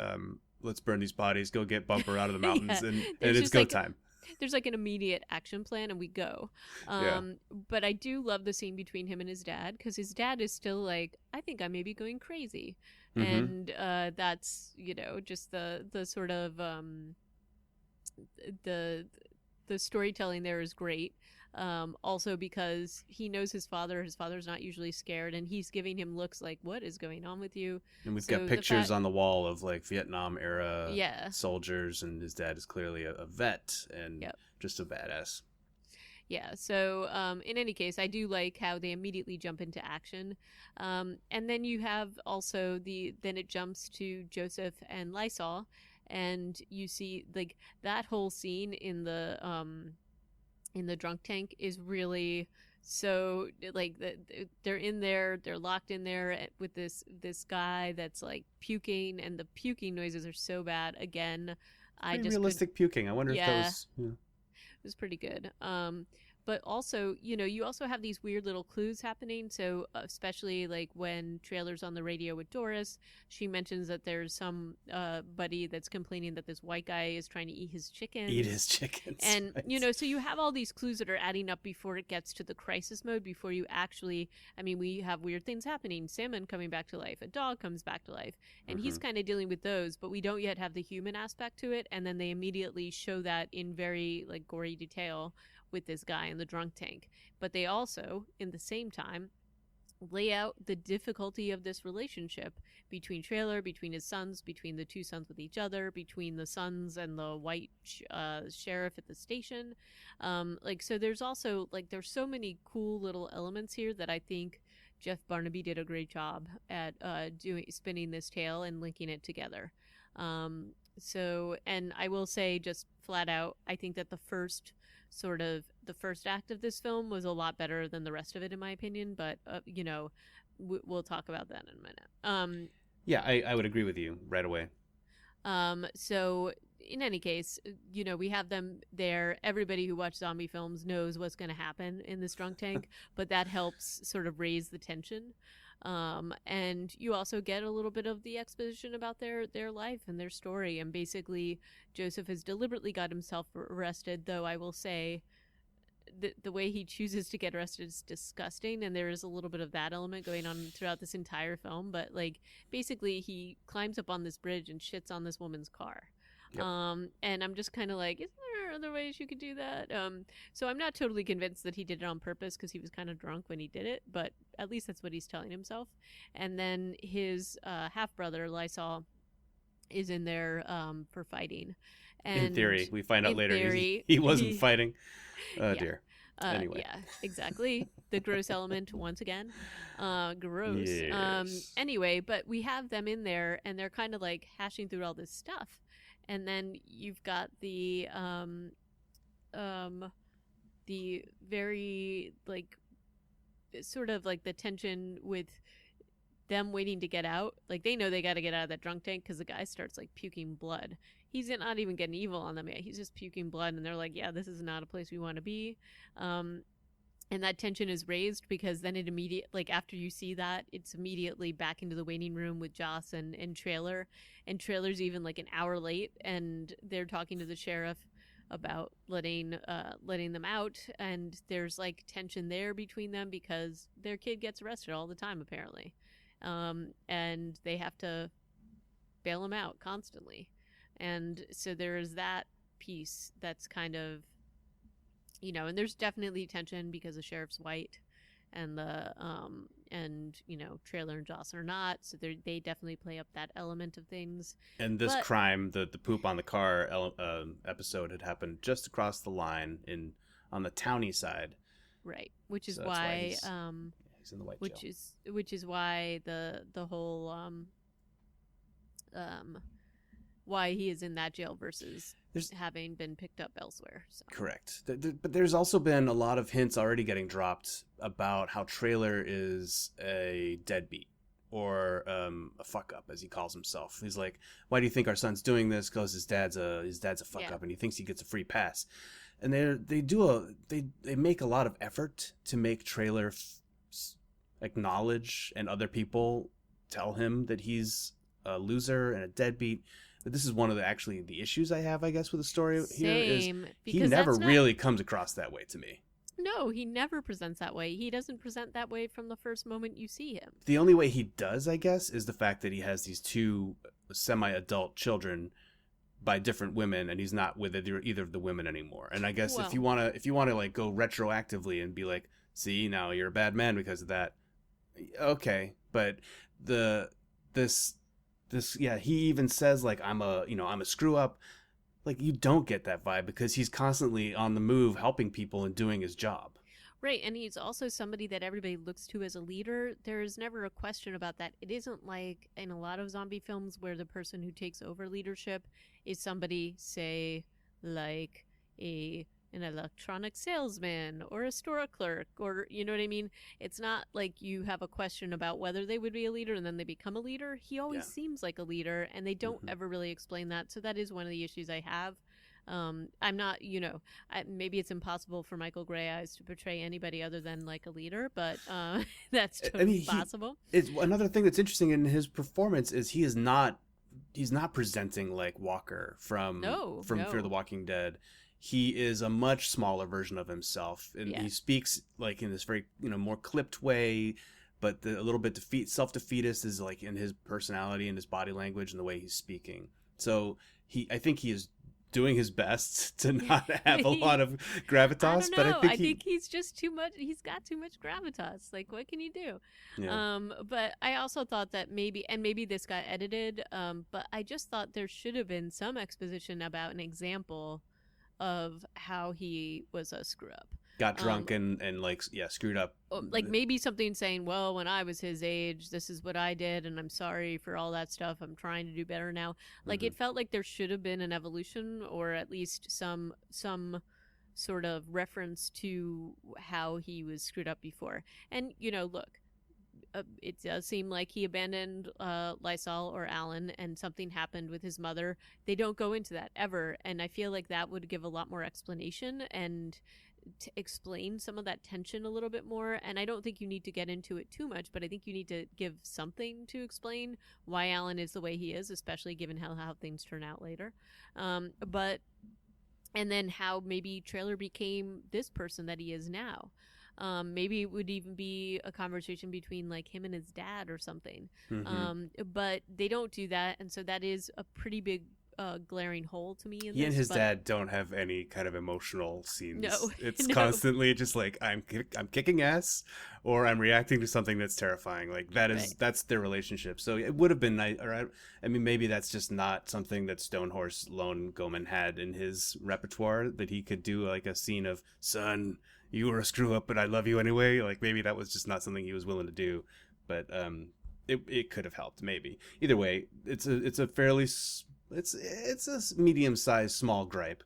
S1: Let's burn these bodies. Go get Bumper out of the mountains, and it's go time."
S2: There's like an immediate action plan, and we go. But I do love the scene between him and his dad, because his dad is still like, I think I may be going crazy. Mm-hmm. And that's just the sort of the storytelling there is great. Also because he knows his father's not usually scared, and he's giving him looks like, what is going on with you?
S1: And we've got pictures on the wall of like Vietnam era soldiers, and his dad is clearly a vet and just a badass.
S2: Yeah, so in any case, I do like how they immediately jump into action. And then you have also then it jumps to Joseph and Lysol, and you see like that whole scene in the drunk tank is really so like they're in there, they're locked in there with this guy that's like puking, and the puking noises are so bad. Again, realistic
S1: puking. I wonder if that was
S2: it was pretty good. but also, you also have these weird little clues happening. So especially like when Trailer's on the radio with Doris, she mentions that there's some buddy that's complaining that this white guy is trying to eat his chickens.
S1: Eat his chickens.
S2: And,
S1: right.
S2: so you have all these clues that are adding up before it gets to the crisis mode, before you actually, I mean, we have weird things happening. Salmon coming back to life, a dog comes back to life, and he's kind of dealing with those, but we don't yet have the human aspect to it. And then they immediately show that in very like gory detail with this guy in the drunk tank. But they also, in the same time, lay out the difficulty of this relationship between Trailer, between his sons, between the two sons with each other, between the sons and the white sheriff at the station. So there's also like there's so many cool little elements here that I think Jeff Barnaby did a great job at spinning this tale and linking it together. And I will say just flat out, I think that the first act of this film was a lot better than the rest of it, in my opinion. But we'll talk about that in a minute.
S1: Yeah, I would agree with you right away.
S2: So in any case, we have them there. Everybody who watched zombie films knows what's going to happen in this drunk tank, but that helps sort of raise the tension. And you also get a little bit of the exposition about their life and their story. And basically, Joseph has deliberately got himself arrested, though I will say the way he chooses to get arrested is disgusting, and there is a little bit of that element going on throughout this entire film. But like basically he climbs up on this bridge and shits on this woman's car.
S1: Yep.
S2: And I'm just kind of like, isn't there other ways you could do that? So I'm not totally convinced that he did it on purpose, because he was kind of drunk when he did it, but at least that's what he's telling himself. And then his half brother Lysol is in there for fighting. And
S1: in theory, we find out later
S2: theory,
S1: he wasn't fighting. Oh
S2: yeah.
S1: dear. Anyway.
S2: Yeah, exactly. The gross element once again. Gross.
S1: Yes.
S2: Anyway, but we have them in there, and they're kind of like hashing through all this stuff. And then you've got the very like sort of like the tension with them waiting to get out. Like they know they got to get out of that drunk tank because the guy starts like puking blood. He's not even getting evil on them yet. He's just puking blood, and they're like, yeah, this is not a place we want to be. And that tension is raised because then like after you see that, it's immediately back into the waiting room with Joss and Trailer. And Trailer's even like an hour late, and they're talking to the sheriff about letting them out. And there's like tension there between them because their kid gets arrested all the time, apparently. And they have to bail him out constantly. And so there is that piece that's kind of, and there's definitely tension because the sheriff's white and Trailer and Joss are not. So they definitely play up that element of things.
S1: And this crime, the poop on the car episode had happened just across the line on the towny side.
S2: Right. Which is
S1: so
S2: why,
S1: he's in the white jail.
S2: Which is why the whole, why he is in that jail versus having been picked up elsewhere. So.
S1: Correct. But there's also been a lot of hints already getting dropped about how Trailer is a deadbeat or a fuck up, as he calls himself. He's like, why do you think our son's doing this? Because his dad's a fuck up and he thinks he gets a free pass. And they make a lot of effort to make Trailer acknowledge, and other people tell him that he's a loser and a deadbeat. But this is one of the issues I have, I guess, with the story here. Is he never really comes across that way to me.
S2: No, he never presents that way. He doesn't present that way from the first moment you see him.
S1: The only way he does, I guess, is the fact that he has these two semi-adult children by different women, and he's not with either of the women anymore. And I guess if you want to like go retroactively and be like, see, now you're a bad man because of that. Okay, but he even says like I'm a screw up. Like you don't get that vibe because he's constantly on the move helping people and doing his job.
S2: Right, and he's also somebody that everybody looks to as a leader. There is never a question about that. It isn't like in a lot of zombie films where the person who takes over leadership is somebody, say, like an electronic salesman or a store clerk, or you know what I mean? It's not like you have a question about whether they would be a leader and then they become a leader. He always seems like a leader, and they don't ever really explain that. So that is one of the issues I have. I'm not, maybe it's impossible for Michael Grey Eyes to portray anybody other than like a leader, but that's
S1: I
S2: totally
S1: mean,
S2: possible.
S1: it's another thing that's interesting in his performance is he's not presenting like Walker
S2: No,
S1: from Fear the
S2: no.
S1: Walking Dead. He is a much smaller version of himself, and
S2: Yeah.
S1: he speaks like in this very more clipped way, but a little bit self defeatist is like in his personality and his body language and the way he's speaking. So I think he is doing his best to not have a lot of
S2: I
S1: gravitas,
S2: don't
S1: but I
S2: know.
S1: think
S2: I think he's just too much. He's got too much gravitas. Like, what can you do?
S1: yeah.
S2: But I also thought that maybe this got edited. But I just thought there should have been some exposition about an example of how he was a screw up.
S1: Got drunk and like screwed up.
S2: Like maybe something saying, well, when I was his age, this is what I did, and I'm sorry for all that stuff. I'm trying to do better now. Like, it felt like there should have been an evolution, or at least some sort of reference to how he was screwed up before. And look, it does seem like he abandoned Lysol or Alan, and something happened with his mother. They don't go into that ever, and I feel like that would give a lot more explanation and to explain some of that tension a little bit more. And I don't think you need to get into it too much, but I think you need to give something to explain why Alan is the way he is, especially given how things turn out later. But and then how maybe Trailer became this person that he is now. Maybe it would even be a conversation between like him and his dad or something. But they don't do that, and so that is a pretty big glaring hole to me in
S1: he
S2: this.
S1: and his dad don't have any kind of emotional scenes.
S2: No,
S1: It's
S2: no.
S1: constantly just like I'm kicking ass, or I'm reacting to something that's terrifying. Like that's their relationship. So it would have been nice. Or I mean, maybe that's just not something that Stonehorse Lone Goman had in his repertoire, that he could do like a scene of, son, you were a screw up, but I love you anyway. Like maybe that was just not something he was willing to do. But it could have helped maybe. Either way, it's a fairly it's a medium-sized small gripe,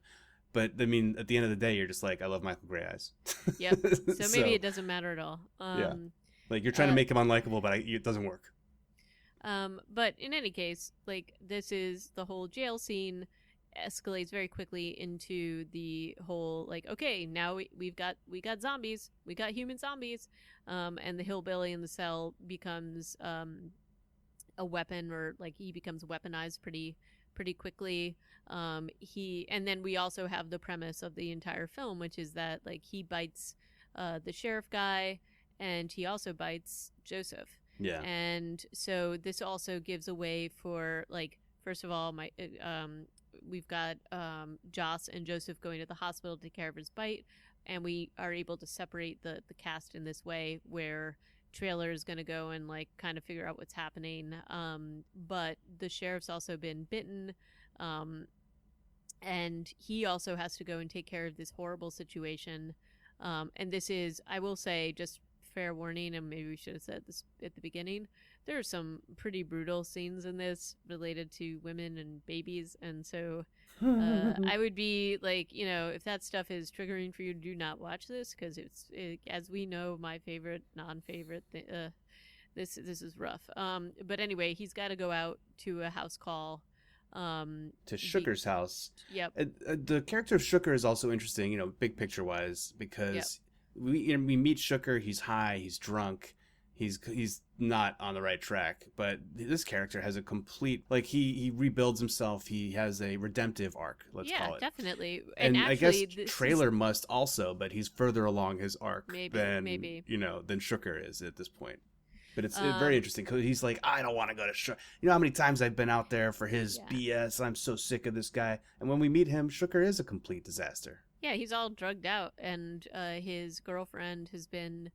S1: but I mean at the end of the day you're just like, I love Michael Grey Eyes.
S2: Yep. So maybe it doesn't matter at all.
S1: Yeah, like you're trying to make him unlikable, but it doesn't work.
S2: But in any case, like, this is the whole jail scene escalates very quickly into the whole like, okay, now we got zombies, we got human zombies, and the hillbilly in the cell becomes a weapon, or like he becomes weaponized pretty quickly. And then we also have the premise of the entire film, which is that like he bites the sheriff guy, and he also bites Joseph.
S1: Yeah.
S2: And so this also gives a way for, like, first of all, we've got Joss and Joseph going to the hospital to take care of his bite, and we are able to separate the cast in this way, where Trailer is going to go and like kind of figure out what's happening, but the sheriff's also been bitten, and he also has to go and take care of this horrible situation. And this is, I will say, just fair warning, and maybe we should have said this at the beginning, there are some pretty brutal scenes in this related to women and babies, and so I would be like, if that stuff is triggering for you, do not watch this, because as we know, my favorite, non-favorite, this is rough. But anyway, he's got to go out to a house call.
S1: To Sugar's house.
S2: Yep.
S1: The character of Sugar is also interesting, big picture wise, because we meet Sugar. He's high. He's drunk. He's not on the right track, but this character has a complete, like, he rebuilds himself. He has a redemptive arc, let's call it.
S2: Yeah, definitely.
S1: And
S2: actually,
S1: I guess Trailer must also, but he's further along his arc
S2: maybe.
S1: than Sugar is at this point. But it's very interesting, because he's like, I don't want to go to Sugar. You know how many times I've been out there for his BS? I'm so sick of this guy. And when we meet him, Sugar is a complete disaster.
S2: Yeah, he's all drugged out, and his girlfriend has been...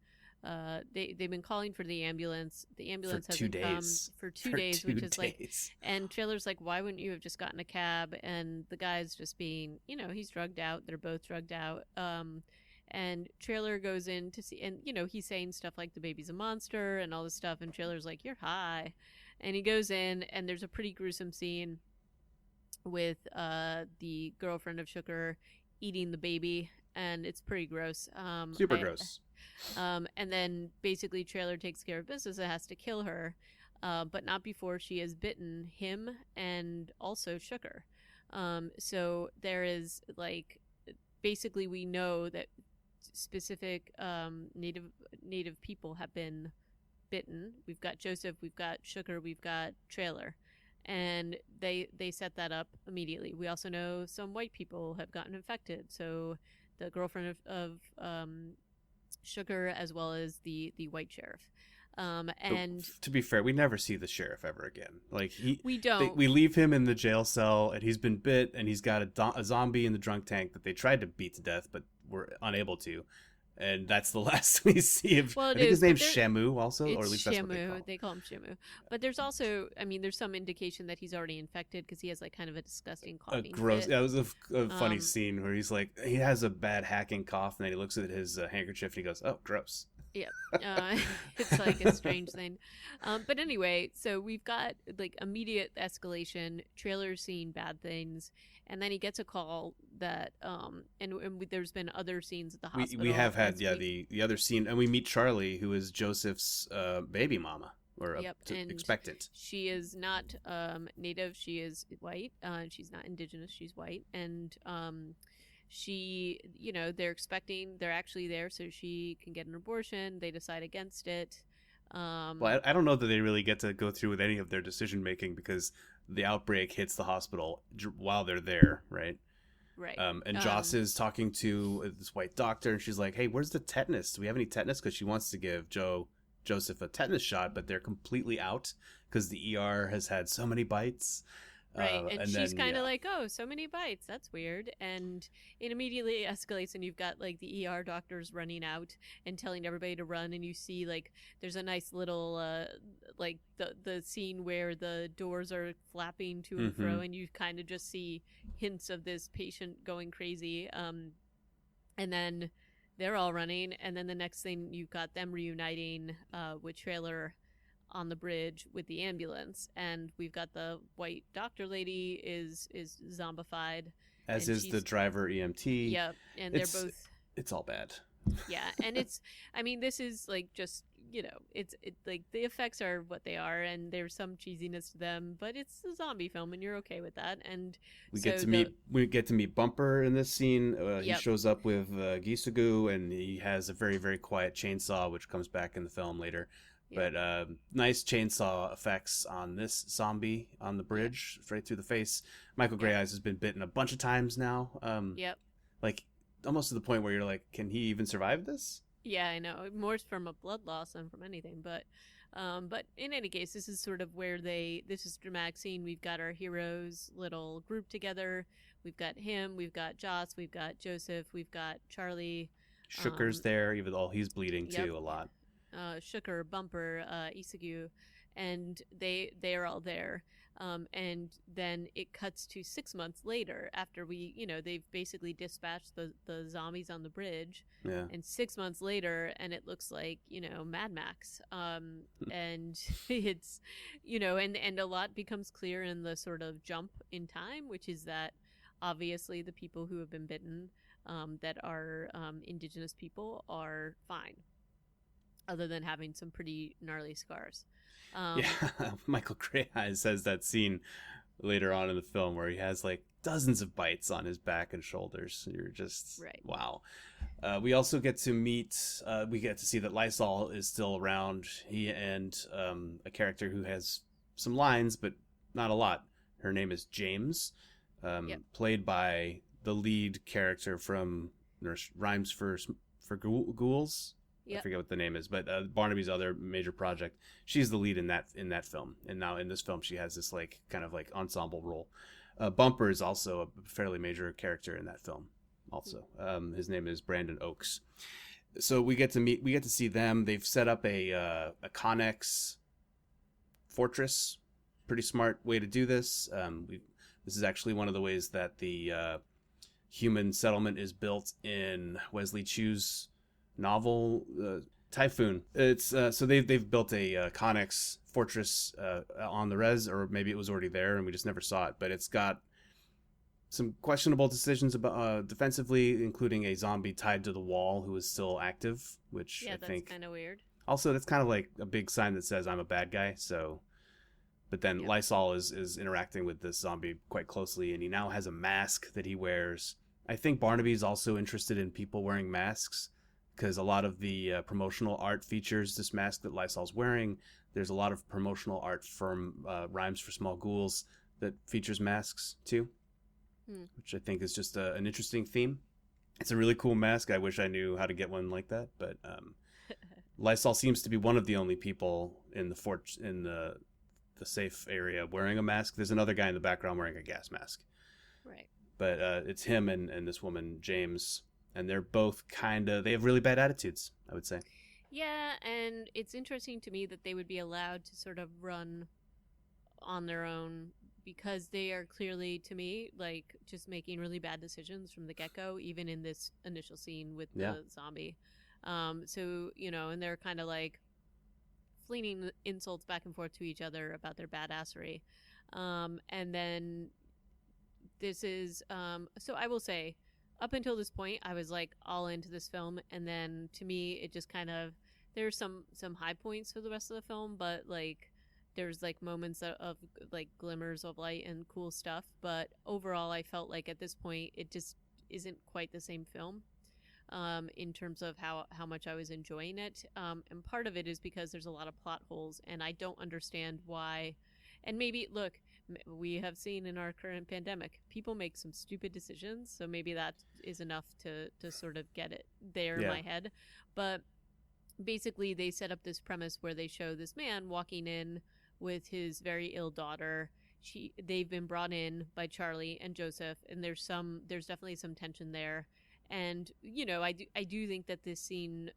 S2: they've been calling for the ambulance. The ambulance hasn't come for 2 days, which is like, and Trailer's like, why wouldn't you have just gotten a cab? And the guy's just being, he's drugged out. They're both drugged out. And Trailer goes in to see, and he's saying stuff like the baby's a monster and all this stuff, and Trailer's like, you're high. And he goes in, and there's a pretty gruesome scene with the girlfriend of Sugar eating the baby, and it's pretty gross.
S1: Super gross.
S2: And then basically Trailer takes care of business and has to kill her, but not before she has bitten him and also Sugar. So there is like basically we know that specific native people have been bitten. We've got Joseph, we've got Sugar, we've got Trailer, and they set that up immediately. We also know some white people have gotten infected. So the girlfriend of Sugar, as well as the white sheriff.
S1: But
S2: And
S1: to be fair, we never see the sheriff ever again. Like
S2: we don't.
S1: we leave him in the jail cell, and he's been bit, and he's got a zombie in the drunk tank that they tried to beat to death, but were unable to. And that's the last we see of.
S2: Well,
S1: I think his name's Shamu, also, or at least that's what
S2: Shamu. They call him Shamu. But there's also, I mean, there's some indication that he's already infected because he has like kind of a disgusting coughing
S1: gross.
S2: fit.
S1: Yeah, it was a funny scene where he's like, he has a bad hacking cough, and then he looks at his handkerchief and he goes, "Oh, gross."
S2: Yeah, it's like a strange thing. But anyway, so we've got like immediate escalation. Trailer's seeing bad things, and then he gets a call that there's been other scenes at the hospital.
S1: We have had the other scene, and we meet Charlie, who is Joseph's baby mama, or expectant.
S2: She is not native. She is white. She's not indigenous. She's white, and she, they're actually there so she can get an abortion. They decide against it.
S1: Well, I don't know that they really get to go through with any of their decision making because the outbreak hits the hospital while they're there, right?
S2: Right.
S1: And Joss is talking to this white doctor, and she's like, "Hey, where's the tetanus? Do we have any tetanus?" Because she wants to give Joseph a tetanus shot, but they're completely out because the ER has had so many bites.
S2: Right, and she's kind of like, "Oh, so many bites. That's weird." And it immediately escalates, and you've got like the ER doctors running out and telling everybody to run. And you see like there's a nice little like the scene where the doors are flapping to and fro, and you kind of just see hints of this patient going crazy. And then they're all running, and then the next thing you've got them reuniting with Trailer on the bridge with the ambulance, and we've got the white doctor lady is zombified,
S1: as is the driver EMT.
S2: Yep, and they're both.
S1: It's all bad.
S2: Yeah, and I mean, this is like just it's like the effects are what they are, and there's some cheesiness to them, but it's a zombie film, and you're okay with that. And
S1: we get to meet Bumper in this scene. He
S2: Yep.
S1: shows up with Gisugu, and he has a very, very quiet chainsaw, which comes back in the film later.
S2: Yep.
S1: But nice chainsaw effects on this zombie on the bridge, right through the face. Michael Grey Eyes has been bitten a bunch of times now.
S2: Yep.
S1: Like almost to the point where you're like, can he even survive this?
S2: Yeah, I know. More from a blood loss than from anything, but in any case, this is sort of where this is a dramatic scene. We've got our heroes little group together. We've got him, we've got Joss, we've got Joseph, we've got Charlie.
S1: Sugar's there, even though he's bleeding too a lot.
S2: Sugar, Bumper, Isagu, and they are all there. And then it cuts to 6 months later after they've basically dispatched the zombies on the bridge.
S1: Yeah.
S2: And 6 months later, and it looks like, Mad Max. And it's, and a lot becomes clear in the sort of jump in time, which is that obviously the people who have been bitten that are indigenous people are fine, other than having some pretty gnarly scars.
S1: Michael Grey Eyes has that scene later on in the film where he has like dozens of bites on his back and shoulders. You're just
S2: right.
S1: Wow. We also get to see that Lysol is still around. He and a character who has some lines, but not a lot. Her name is James, played by the lead character from Nurse Rhymes for Ghouls. Yep. I forget what the name is, but Barnaby's other major project. She's the lead in that film, and now in this film she has this like kind of like ensemble role. Bumper is also a fairly major character in that film. Also, his name is Brandon Oakes. So we get to see them. They've set up a Connex fortress. Pretty smart way to do this. This is actually one of the ways that the human settlement is built in Wesley Chu's novel Typhoon. It's so they've built a Connex fortress on the res, or maybe it was already there and we just never saw it, but it's got some questionable decisions about defensively, including a zombie tied to the wall who is still active, which I think
S2: that's kind of weird.
S1: Also, that's kind of like a big sign that says I'm a bad guy, so But then
S2: Yep.
S1: Lysol is interacting with this zombie quite closely, and he now has a mask that he wears. I think Barnaby's also interested in people wearing masks because a lot of the promotional art features this mask that Lysol's wearing. There's a lot of promotional art from Rhymes for Small Ghouls that features masks too,
S2: Hmm.
S1: which I think is just an interesting theme. It's a really cool mask. I wish I knew how to get one like that, but Lysol seems to be one of the only people in the safe area wearing a mask. There's another guy in the background wearing a gas mask,
S2: Right.
S1: but it's him and this woman James, and they're both they have really bad attitudes, I would say.
S2: Yeah, and it's interesting to me that they would be allowed to sort of run on their own because they are clearly, to me, like just making really bad decisions from the get go, even in this initial scene with
S1: Yeah,
S2: the zombie. So, and they're kind of like flinging insults back and forth to each other about their badassery. And then this is, so I will say, up until this point, I was like all into this film, and then to me, it just kind of there's some high points for the rest of the film, but like there's like moments of like glimmers of light and cool stuff. But overall, I felt like at this point, it just isn't quite the same film. In terms of how much I was enjoying it, and part of it is because there's a lot of plot holes, and I don't understand why. And maybe look, we have seen in our current pandemic, people make some stupid decisions, so maybe that is enough to sort of get it there in
S1: yeah,
S2: my head. But basically, they set up this premise where they show this man walking in with his very ill daughter. They've been brought in by Charlie and Joseph, and there's definitely some tension there. And I do think that this scene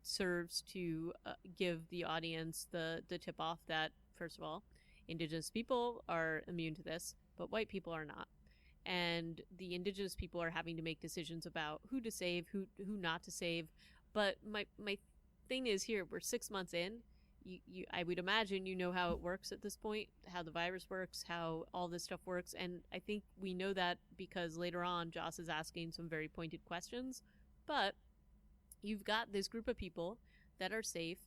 S2: serves to give the audience the tip off that, first of all, indigenous people are immune to this, but white people are not. And the indigenous people are having to make decisions about who to save, who not to save. But my thing is, here we're 6 months in. I would imagine you know how it works at this point, how the virus works, how all this stuff works, and I think we know that because later on Joss is asking some very pointed questions. But you've got this group of people that are safe.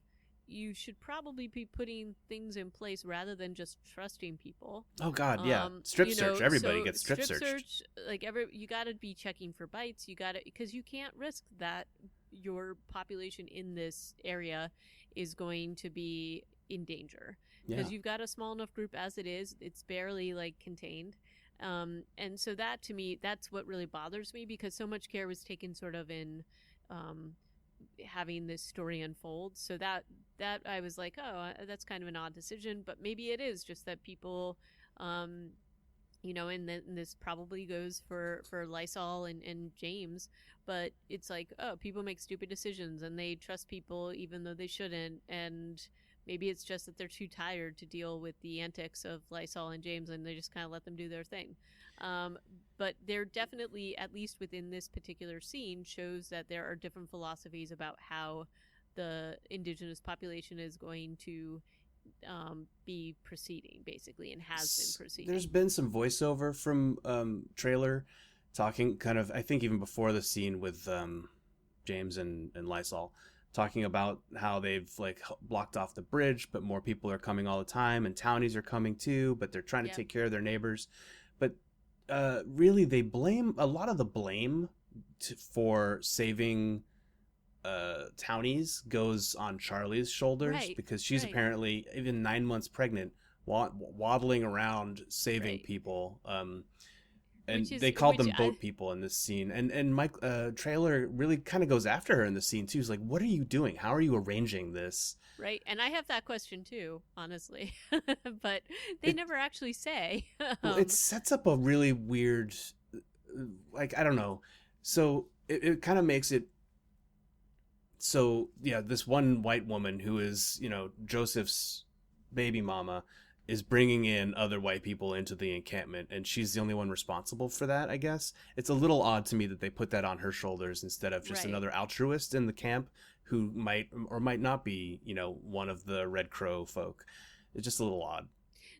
S2: You should probably be putting things in place rather than just trusting people.
S1: oh god, yeah, strip search, everybody
S2: So
S1: gets strip
S2: strip
S1: searched.
S2: search, like you got to be checking for bites. You got to, because you can't risk that your population in this area is going to be in danger,
S1: Yeah,
S2: because you've got a small enough group as it is. It's barely like contained. And so that, to me, that's what really bothers me, because so much care was taken sort of in um, having this story unfold. So that I was like, oh, that's kind of an odd decision, but maybe it is just that people, um, and this probably goes for Lysol and James, but it's like, oh, people make stupid decisions and they trust people even though they shouldn't, and maybe it's just that they're too tired to deal with the antics of Lysol and James, and they just kind of let them do their thing. But they're definitely, at least within this particular scene, shows that there are different philosophies about how the indigenous population is going to be proceeding, basically, and has been proceeding.
S1: There's been some voiceover from trailer talking kind of, I think even before the scene with James and Lysol, talking about how they've like blocked off the bridge, but more people are coming all the time, and townies are coming too, but they're trying to
S2: Yep.
S1: take care of their neighbors. But really, they blame a lot of the blame for saving townies goes on Charlie's shoulders,
S2: Right.
S1: because she's
S2: Right.
S1: apparently even 9 months pregnant, waddling around saving
S2: Right.
S1: people. And
S2: Which is
S1: they called
S2: which
S1: them
S2: I
S1: boat people in this scene. And Mike Trailer really kind of goes after her in the scene too. He's like, "What are you doing? How are you arranging this?"
S2: right, and I have that question too, honestly, but they
S1: It
S2: never actually say.
S1: Well, it sets up a really weird, like, I don't know. So it kind of makes it so, yeah, this one white woman who is, Joseph's baby mama is bringing in other white people into the encampment, and she's the only one responsible for that, I guess. It's a little odd to me that they put that on her shoulders instead of just
S2: Right.
S1: another altruist in the camp who might or might not be, one of the Red Crow folk. It's just a little odd.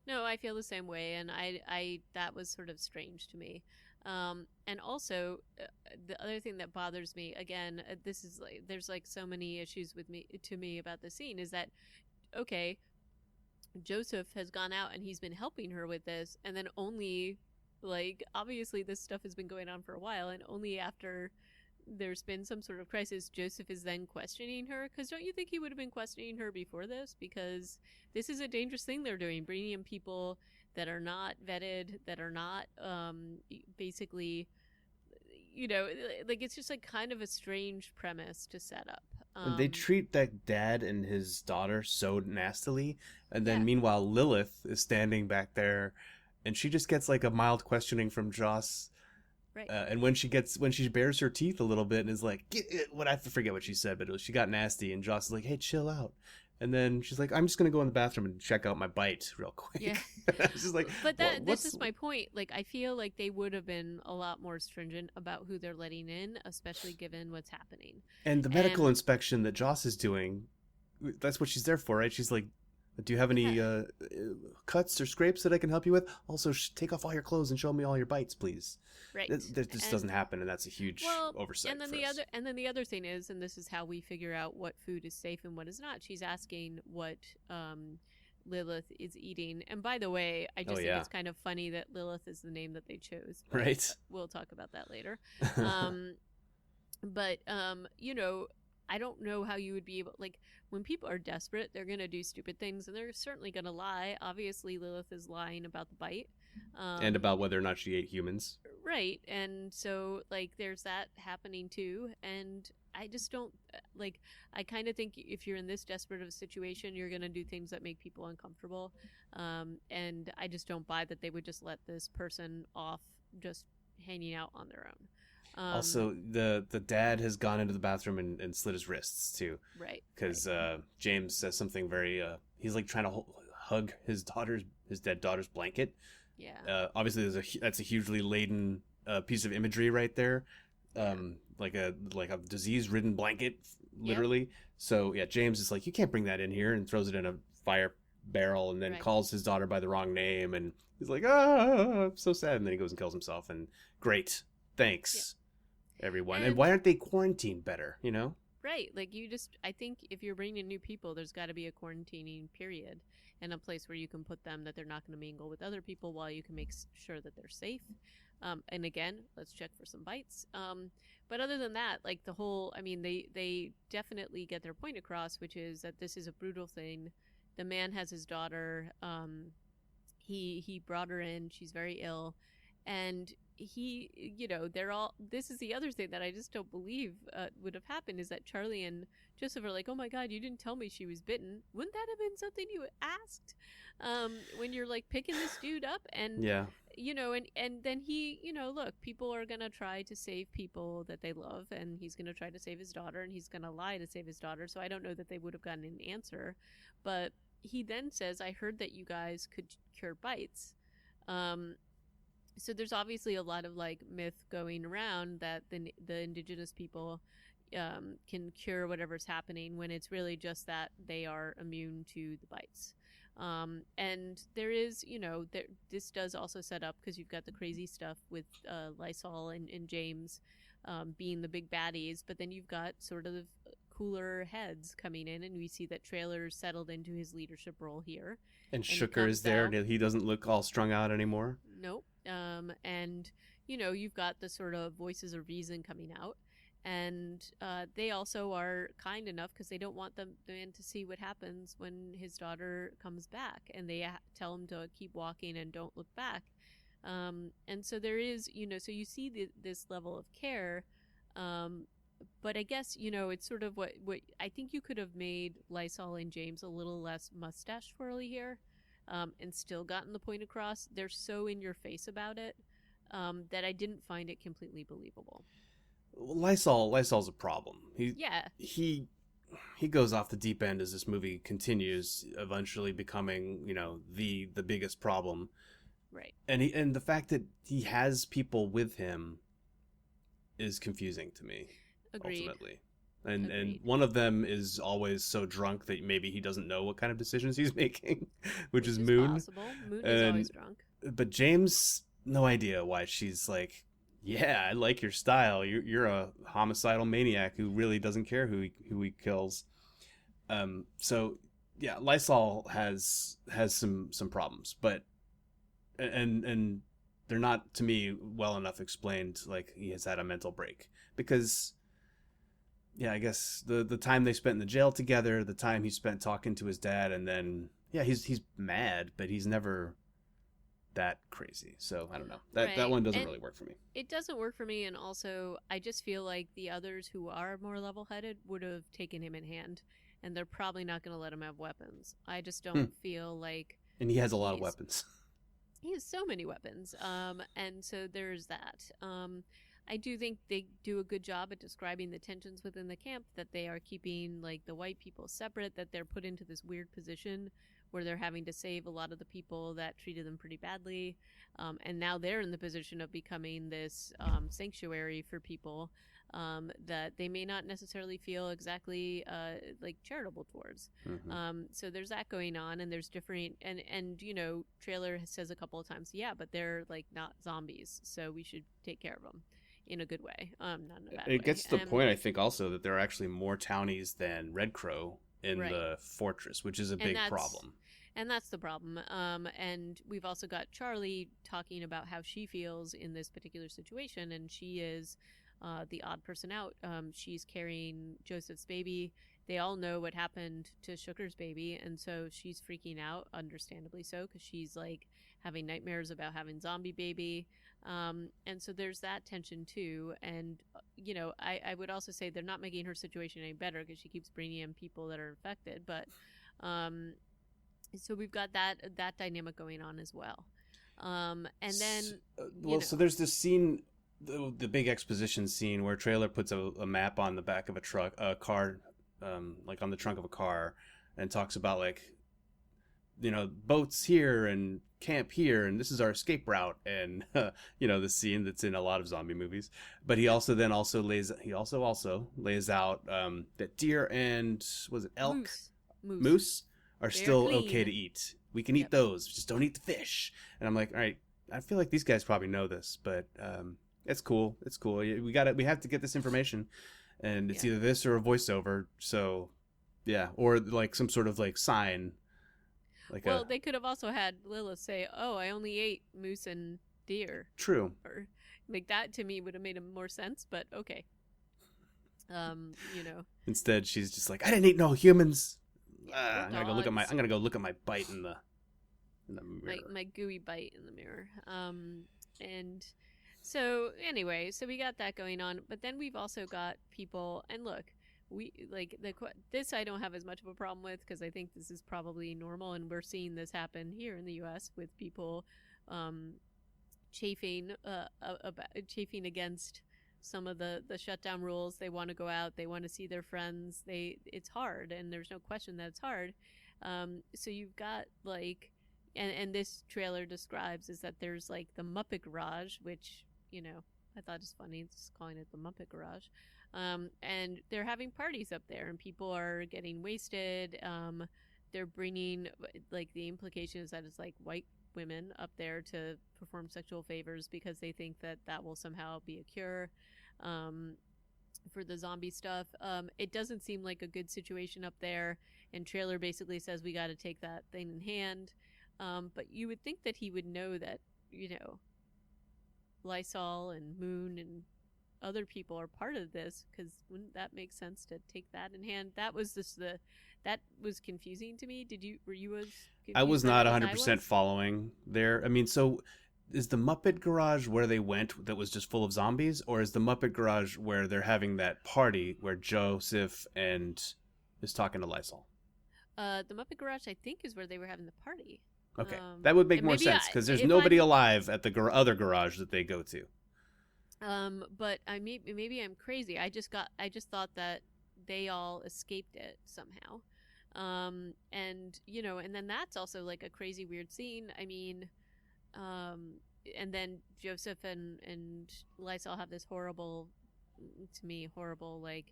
S2: No, I feel the same way, and I that was sort of strange to me. And also, the other thing that bothers me, again, this is like there's like so many issues with me to me about the scene, is that okay, Joseph has gone out and he's been helping her with this, and then only, like, obviously this stuff has been going on for a while, and only after there's been some sort of crisis, Joseph is then questioning her. Because don't you think he would have been questioning her before this? Because this is a dangerous thing they're doing, bringing in people that are not vetted, that are not basically, like, it's just like kind of a strange premise to set up.
S1: And they treat that dad and his daughter so nastily, and then
S2: Yeah,
S1: meanwhile Lilith is standing back there, and she just gets like a mild questioning from Joss.
S2: right.
S1: And when she bares her teeth a little bit and is like, "Get it," what I forget what she said, but she got nasty, and Joss is like, "Hey, chill out." And then she's like, "I'm just gonna go in the bathroom and check out my bite real quick."
S2: Yeah.
S1: It's just like,
S2: But this
S1: what's
S2: is my point. Like, I feel like they would have been a lot more stringent about who they're letting in, especially given what's happening.
S1: and the medical
S2: And
S1: inspection that Joss is doing? That's what she's there for, right? She's like, "Do you have any
S2: yeah,
S1: cuts or scrapes that I can help you with? Also, take off all your clothes and show me all your bites, please."
S2: right.
S1: That just
S2: And
S1: doesn't happen, and that's a huge
S2: well,
S1: oversight
S2: and then
S1: for
S2: the
S1: us.
S2: other thing is, and this is how we figure out what food is safe and what is not. She's asking what Lilith is eating. And by the way, I
S1: Oh
S2: just think
S1: yeah,
S2: it's kind of funny that Lilith is the name that they chose. But
S1: right.
S2: we'll talk about that later. Um, but I don't know how you would be able, like, when people are desperate, they're gonna do stupid things, and they're certainly gonna lie. Obviously, Lilith is lying about the bite.
S1: And
S2: Um,
S1: about whether or not she ate humans.
S2: right, and so, like, there's that happening too, and I just don't, like, I kind of think if you're in this desperate of a situation, you're gonna do things that make people uncomfortable, and I just don't buy that they would just let this person off just hanging out on their own.
S1: Also, the dad has gone into the bathroom and slit his wrists too,
S2: Right,
S1: because
S2: right.
S1: James says something very. He's like trying to hug his dead daughter's blanket.
S2: Yeah,
S1: Obviously, that's a hugely laden piece of imagery right there,
S2: yeah,
S1: like a disease-ridden blanket,
S2: yep,
S1: literally. So yeah, James is like, "You can't bring that in here," and throws it in a fire barrel, and then
S2: right.
S1: calls his daughter by the wrong name, and he's like, "Ah, I'm so sad," and then he goes and kills himself. And great,
S2: Yep.
S1: thanks everyone. And
S2: And
S1: why aren't they quarantined better? You know?
S2: right, like, I think if you're bringing in new people, there's got to be a quarantining period and a place where you can put them that they're not going to mingle with other people while you can make sure that they're safe. And again, let's check for some bites. But other than that, like, the whole, I mean, they definitely get their point across, which is that this is a brutal thing. The man has his daughter. He brought her in. She's very ill, and they're all, this is the other thing that I just don't believe would have happened, is that Charlie and Joseph are like, oh my god, you didn't tell me she was bitten. Wouldn't that have been something you asked when you're, like, picking this dude up? And
S1: Yeah.
S2: and then look, people are gonna try to save people that they love, and he's gonna try to save his daughter, and he's gonna lie to save his daughter. So I don't know that they would have gotten an answer. But he then says, I heard that you guys could cure bites. So there's obviously a lot of, like, myth going around that the indigenous people can cure whatever's happening, when it's really just that they are immune to the bites. And there is, this does also set up, because you've got the crazy stuff with Lysol and James being the big baddies, but then you've got sort of cooler heads coming in, and we see that Trailer's settled into his leadership role here.
S1: And
S2: And he
S1: Shooker
S2: comes
S1: is there,
S2: out.
S1: and he doesn't look all strung out anymore.
S2: Nope. And you've got the sort of voices of reason coming out, and they also are kind enough, because they don't want the man to see what happens when his daughter comes back, and they tell him to keep walking and don't look back. And so there is, so you see this level of care. But I guess, it's sort of what I think you could have made Lysol and James a little less mustache twirly here, and still gotten the point across. They're so in your face about it that I didn't find it completely believable.
S1: Lysol's a problem.
S2: Yeah,
S1: He goes off the deep end as this movie continues, eventually becoming, the biggest problem.
S2: right.
S1: And the fact that he has people with him is confusing to me.
S2: Agreed.
S1: Ultimately. And
S2: Agreed.
S1: one of them is always so drunk that maybe he doesn't know what kind of decisions he's making, which is Moon.
S2: Possible. Moon is always drunk.
S1: But James, no idea why she's like, yeah, I like your style. You're a homicidal maniac who really doesn't care who he kills. So yeah, Lysol has some problems, but and they're not to me well enough explained. Like he has had a mental break because yeah, I guess the time they spent in the jail together, the time he spent talking to his dad, and then yeah, he's mad, but he's never that crazy. So I don't know. That
S2: Right.
S1: one doesn't
S2: And
S1: really work for me.
S2: it doesn't work for me, and also I just feel like the others who are more level-headed would have taken him in hand, and they're probably not going to let him have weapons. I just
S1: Hmm.
S2: don't feel like
S1: And he has a lot of
S2: he's
S1: weapons.
S2: he has so many weapons. And so there's that. I do think they do a good job at describing the tensions within the camp, that they are keeping like the white people separate, that they're put into this weird position where they're having to save a lot of the people that treated them pretty badly. And now they're in the position of becoming this sanctuary for people that they may not necessarily feel exactly like charitable towards.
S1: Hmm.
S2: So there's that going on, and there's different, and trailer says a couple of times, yeah, but they're like not zombies, so we should take care of them in a good way, not in a bad
S1: It
S2: way.
S1: gets to the point, I think, also that there are actually more townies than Red Crow in
S2: Right,
S1: the fortress, which is a
S2: and
S1: big problem.
S2: that's the problem. And we've also got Charlie talking about how she feels in this particular situation, and she is the odd person out. She's carrying Joseph's baby. They all know what happened to Shooker's baby, and so she's freaking out, understandably so, because she's like having nightmares about having zombie baby. And so there's that tension too. And I would also say they're not making her situation any better because she keeps bringing in people that are infected. But um, so we've got that dynamic going on as well. And then you
S1: Well,
S2: know
S1: so there's this scene, the big exposition scene where Trailer puts a map on the back of a car, like on the trunk of a car, and talks about like, boats here and camp here, and this is our escape route, and the scene that's in a lot of zombie movies. But he
S2: Yep.
S1: also lays out that deer and was it elk,
S2: Moose.
S1: moose are
S2: They are
S1: still okay
S2: clean.
S1: to eat. We can eat
S2: Yep.
S1: those, just don't eat the fish. And I'm like, all right, I feel like these guys probably know this, but it's cool. It's cool. We have to get this information, and it's
S2: Yeah.
S1: either this or a voiceover. So yeah, or like some sort of like sign, like
S2: Well,
S1: a
S2: they could have also had Lilith say, "Oh, I only ate moose and deer,"
S1: true.
S2: or like that. To me, would have made more sense. But okay. Um, you know,
S1: Instead, she's just like, I didn't eat no humans.
S2: yeah, or
S1: I'm gonna go look at my bite in the
S2: my
S1: mirror.
S2: my gooey bite in the mirror. And so anyway, so we got that going on, but then we've also got people, and look, we like this I don't have as much of a problem with because I think this is probably normal, and we're seeing this happen here in the U.S. with people um, chafing chafing against some of the shutdown rules. They want to go out, they want to see their friends. It's hard, and there's no question that it's hard. So you've got like, and this trailer describes is that there's like the Muppet Garage, which I thought is funny, just calling it the Muppet Garage. And they're having parties up there, and people are getting wasted. They're bringing, like, the implication is that it's like white women up there to perform sexual favors because they think that that will somehow be a cure um, for the zombie stuff. It doesn't seem like a good situation up there, and trailer basically says we got to take that thing in hand. But you would think that he would know that, Lysol and Moon and other people are part of this, because wouldn't that make sense to take that in hand? That was just that was confusing to me. Were you as
S1: I
S2: confused
S1: was
S2: by
S1: not
S2: that as I
S1: 100%
S2: was?
S1: following there. I mean, so is the Muppet Garage where they went that was just full of zombies, or is the Muppet Garage where they're having that party where Joseph and is talking to Lysol?
S2: The Muppet Garage, I think, is where they were having the party.
S1: Okay, that would make
S2: And
S1: more
S2: maybe
S1: sense because there's
S2: if
S1: nobody
S2: I'm,
S1: alive at the other garage that they go to.
S2: but maybe I'm crazy. I just thought that they all escaped it somehow. And and then that's also like a crazy weird scene. I mean, um, and then Joseph and Lysol have this horrible, to me, horrible like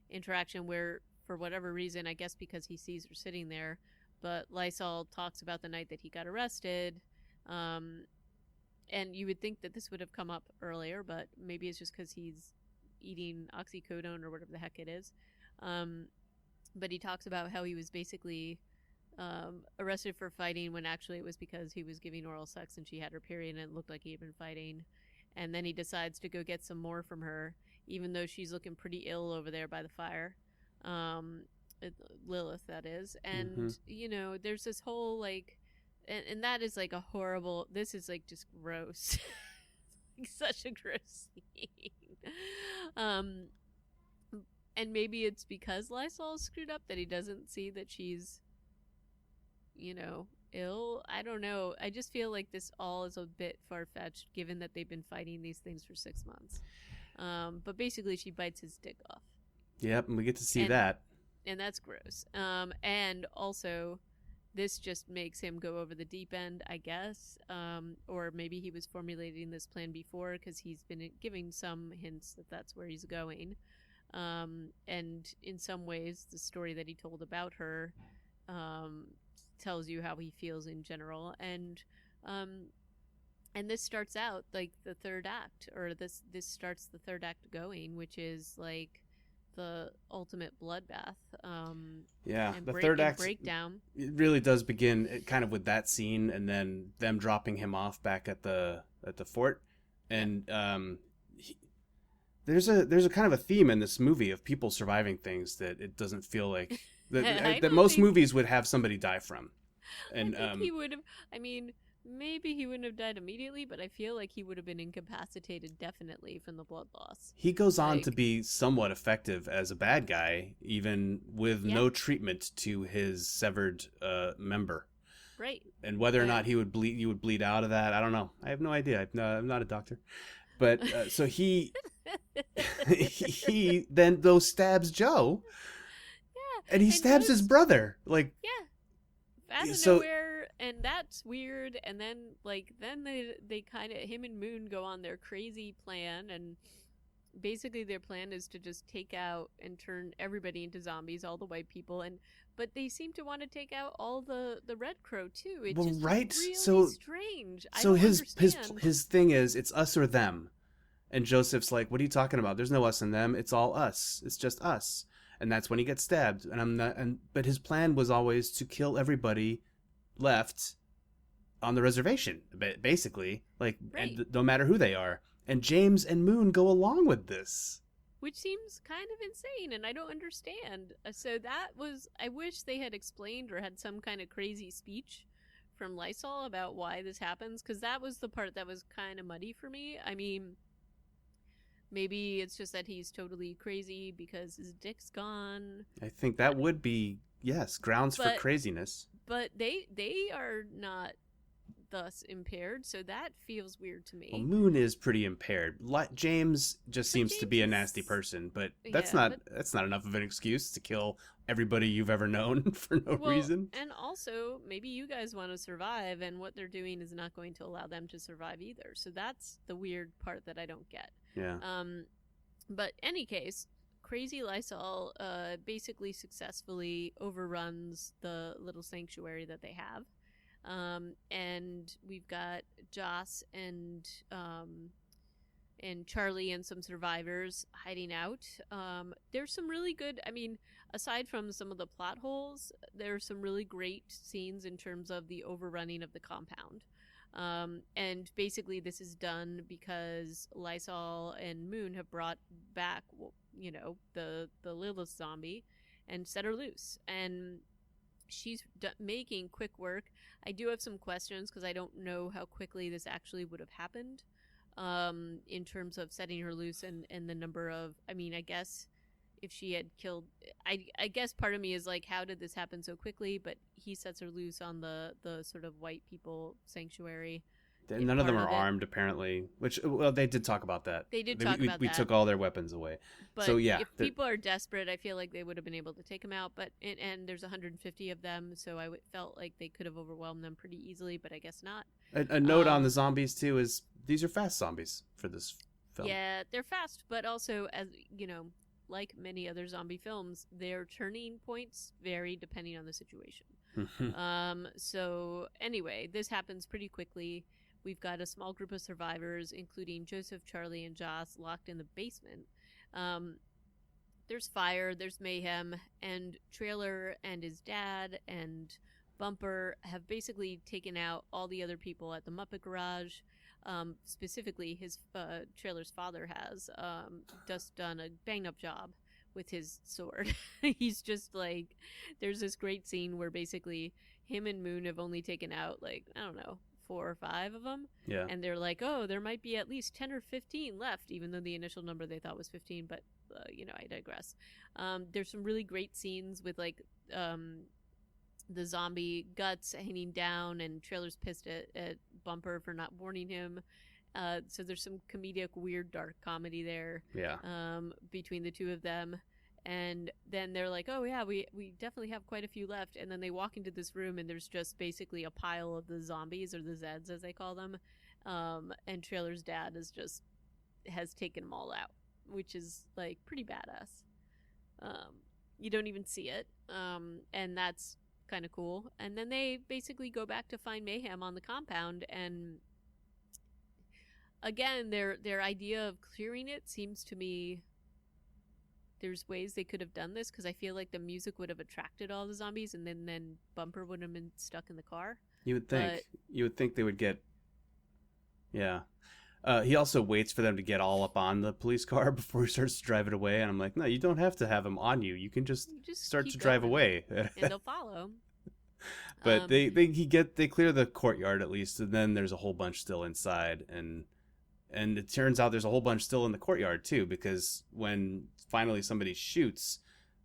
S2: interaction where, for whatever reason, I guess because he sees her sitting there, but Lysol talks about the night that he got arrested. Um, and you would think that this would have come up earlier, but maybe it's just because he's eating oxycodone or whatever the heck it is. Um, but he talks about how he was basically arrested for fighting when actually it was because he was giving oral sex and she had her period and it looked like he had been fighting. And then he decides to go get some more from her, even though she's looking pretty ill over there by the fire. Um, Lilith, that is.
S1: Mm-hmm.
S2: And, there's this whole, like, and that is like a horrible, this is like just gross. Like, such a gross scene. Um, and maybe it's because Lysol's screwed up that he doesn't see that she's, ill. I don't know. I just feel like this all is a bit far-fetched given that they've been fighting these things for 6 months. But basically she bites his dick off.
S1: Yep, and we get to see that.
S2: And that's gross. And also this just makes him go over the deep end, I guess. Or maybe he was formulating this plan before because he's been giving some hints that that's where he's going. And in some ways, the story that he told about her tells you how he feels in general. And this starts out like the third act, or this starts the third act going, which is like the ultimate bloodbath.
S1: The third act
S2: breakdown. It
S1: really does begin kind of with that scene, and then them dropping him off back at the fort, and there's a kind of a theme in this movie of people surviving things that it doesn't feel like that most movies would have somebody die from. And
S2: I think he would have. I mean, maybe he wouldn't have died immediately, but I feel like he would have been incapacitated definitely from the blood loss.
S1: He goes on to be somewhat effective as a bad guy, even with no treatment to his severed member.
S2: Right.
S1: And whether or not you would bleed out of that, I don't know. I have no idea. I'm not a doctor. But so he then though stabs Joe.
S2: Yeah.
S1: And he stabs his brother. Like,
S2: yeah. Out of nowhere, and that's weird. And then they kind of, him and Moon go on their crazy plan, and basically their plan is to just take out and turn everybody into zombies, all the white people, but they seem to want to take out all the Red Crow too. It's really strange.
S1: So his thing is, it's us or them, and Joseph's like, "What are you talking about? There's no us and them. It's all us. It's just us." And that's when he gets stabbed. But his plan was always to kill everybody left on the reservation, basically, like, right. And no matter who they are. And James and Moon go along with this,
S2: which seems kind of insane, and I don't understand. So I wish they had explained or had some kind of crazy speech from Lysol about why this happens, because that was the part that was kind of muddy for me. I mean, maybe it's just that he's totally crazy because his dick's gone.
S1: I think that would be, yes, grounds for craziness.
S2: But they are not thus impaired, so that feels weird to me.
S1: Well, Moon is pretty impaired. James just seems to be a nasty person, but that's not enough of an excuse to kill everybody you've ever known for no reason.
S2: And also, maybe you guys want to survive, and what they're doing is not going to allow them to survive either. So that's the weird part that I don't get.
S1: Yeah.
S2: But any case, crazy Lysol basically successfully overruns the little sanctuary that they have. And we've got Joss and Charlie and some survivors hiding out. There's some really good, I mean, aside from some of the plot holes, there's some really great scenes in terms of the overrunning of the compound. And basically this is done because Lysol and Moon have brought back, the Lilith zombie and set her loose. And she's making quick work. I do have some questions because I don't know how quickly this actually would have happened in terms of setting her loose and the number of, I mean, I guess if she had killed, I guess part of me is like, how did this happen so quickly? But he sets her loose on the sort of white people sanctuary.
S1: None of them are armed, apparently. Which, well, they did talk about that.
S2: They did talk about that.
S1: We took all their weapons away.
S2: But
S1: so, yeah.
S2: If people are desperate, I feel like they would have been able to take them out. But and there's 150 of them, so I felt like they could have overwhelmed them pretty easily, but I guess not.
S1: A note on the zombies, too, is these are fast zombies for this film.
S2: Yeah, they're fast, but also, as like many other zombie films, their turning points vary depending on the situation. So, anyway, this happens pretty quickly. We've got a small group of survivors, including Joseph, Charlie, and Joss, locked in the basement. There's fire, there's mayhem, and Trailer and his dad and Bumper have basically taken out all the other people at the Muppet Garage. Specifically, his trailer's father has just done a bang up job with his sword. He's just like, there's this great scene where basically him and Moon have only taken out, like, I don't know, 4 or 5 of them.
S1: Yeah.
S2: And they're like, oh, there might be at least 10 or 15 left, even though the initial number they thought was 15. But, I digress. There's some really great scenes with, like, the zombie guts hanging down, and Trailer's pissed at Bumper for not warning him. So there's some comedic, weird, dark comedy there.
S1: Yeah.
S2: Between the two of them. And then they're like, oh yeah, we definitely have quite a few left. And then they walk into this room, and there's just basically a pile of the zombies, or the Zeds as they call them. And Trailer's dad has taken them all out, which is like pretty badass. You don't even see it. And that's kind of cool. And then they basically go back to find mayhem on the compound, and again, their idea of clearing it seems to me there's ways they could have done this, because I feel like the music would have attracted all the zombies, and then Bumper would have been stuck in the car.
S1: You would think they would get. Yeah. He also waits for them to get all up on the police car before he starts to drive it away, and I'm like, no, you don't have to have them on you. You can just start to drive away,
S2: and they'll follow.
S1: But they clear the courtyard at least, and then there's a whole bunch still inside, and it turns out there's a whole bunch still in the courtyard too, because when finally somebody shoots,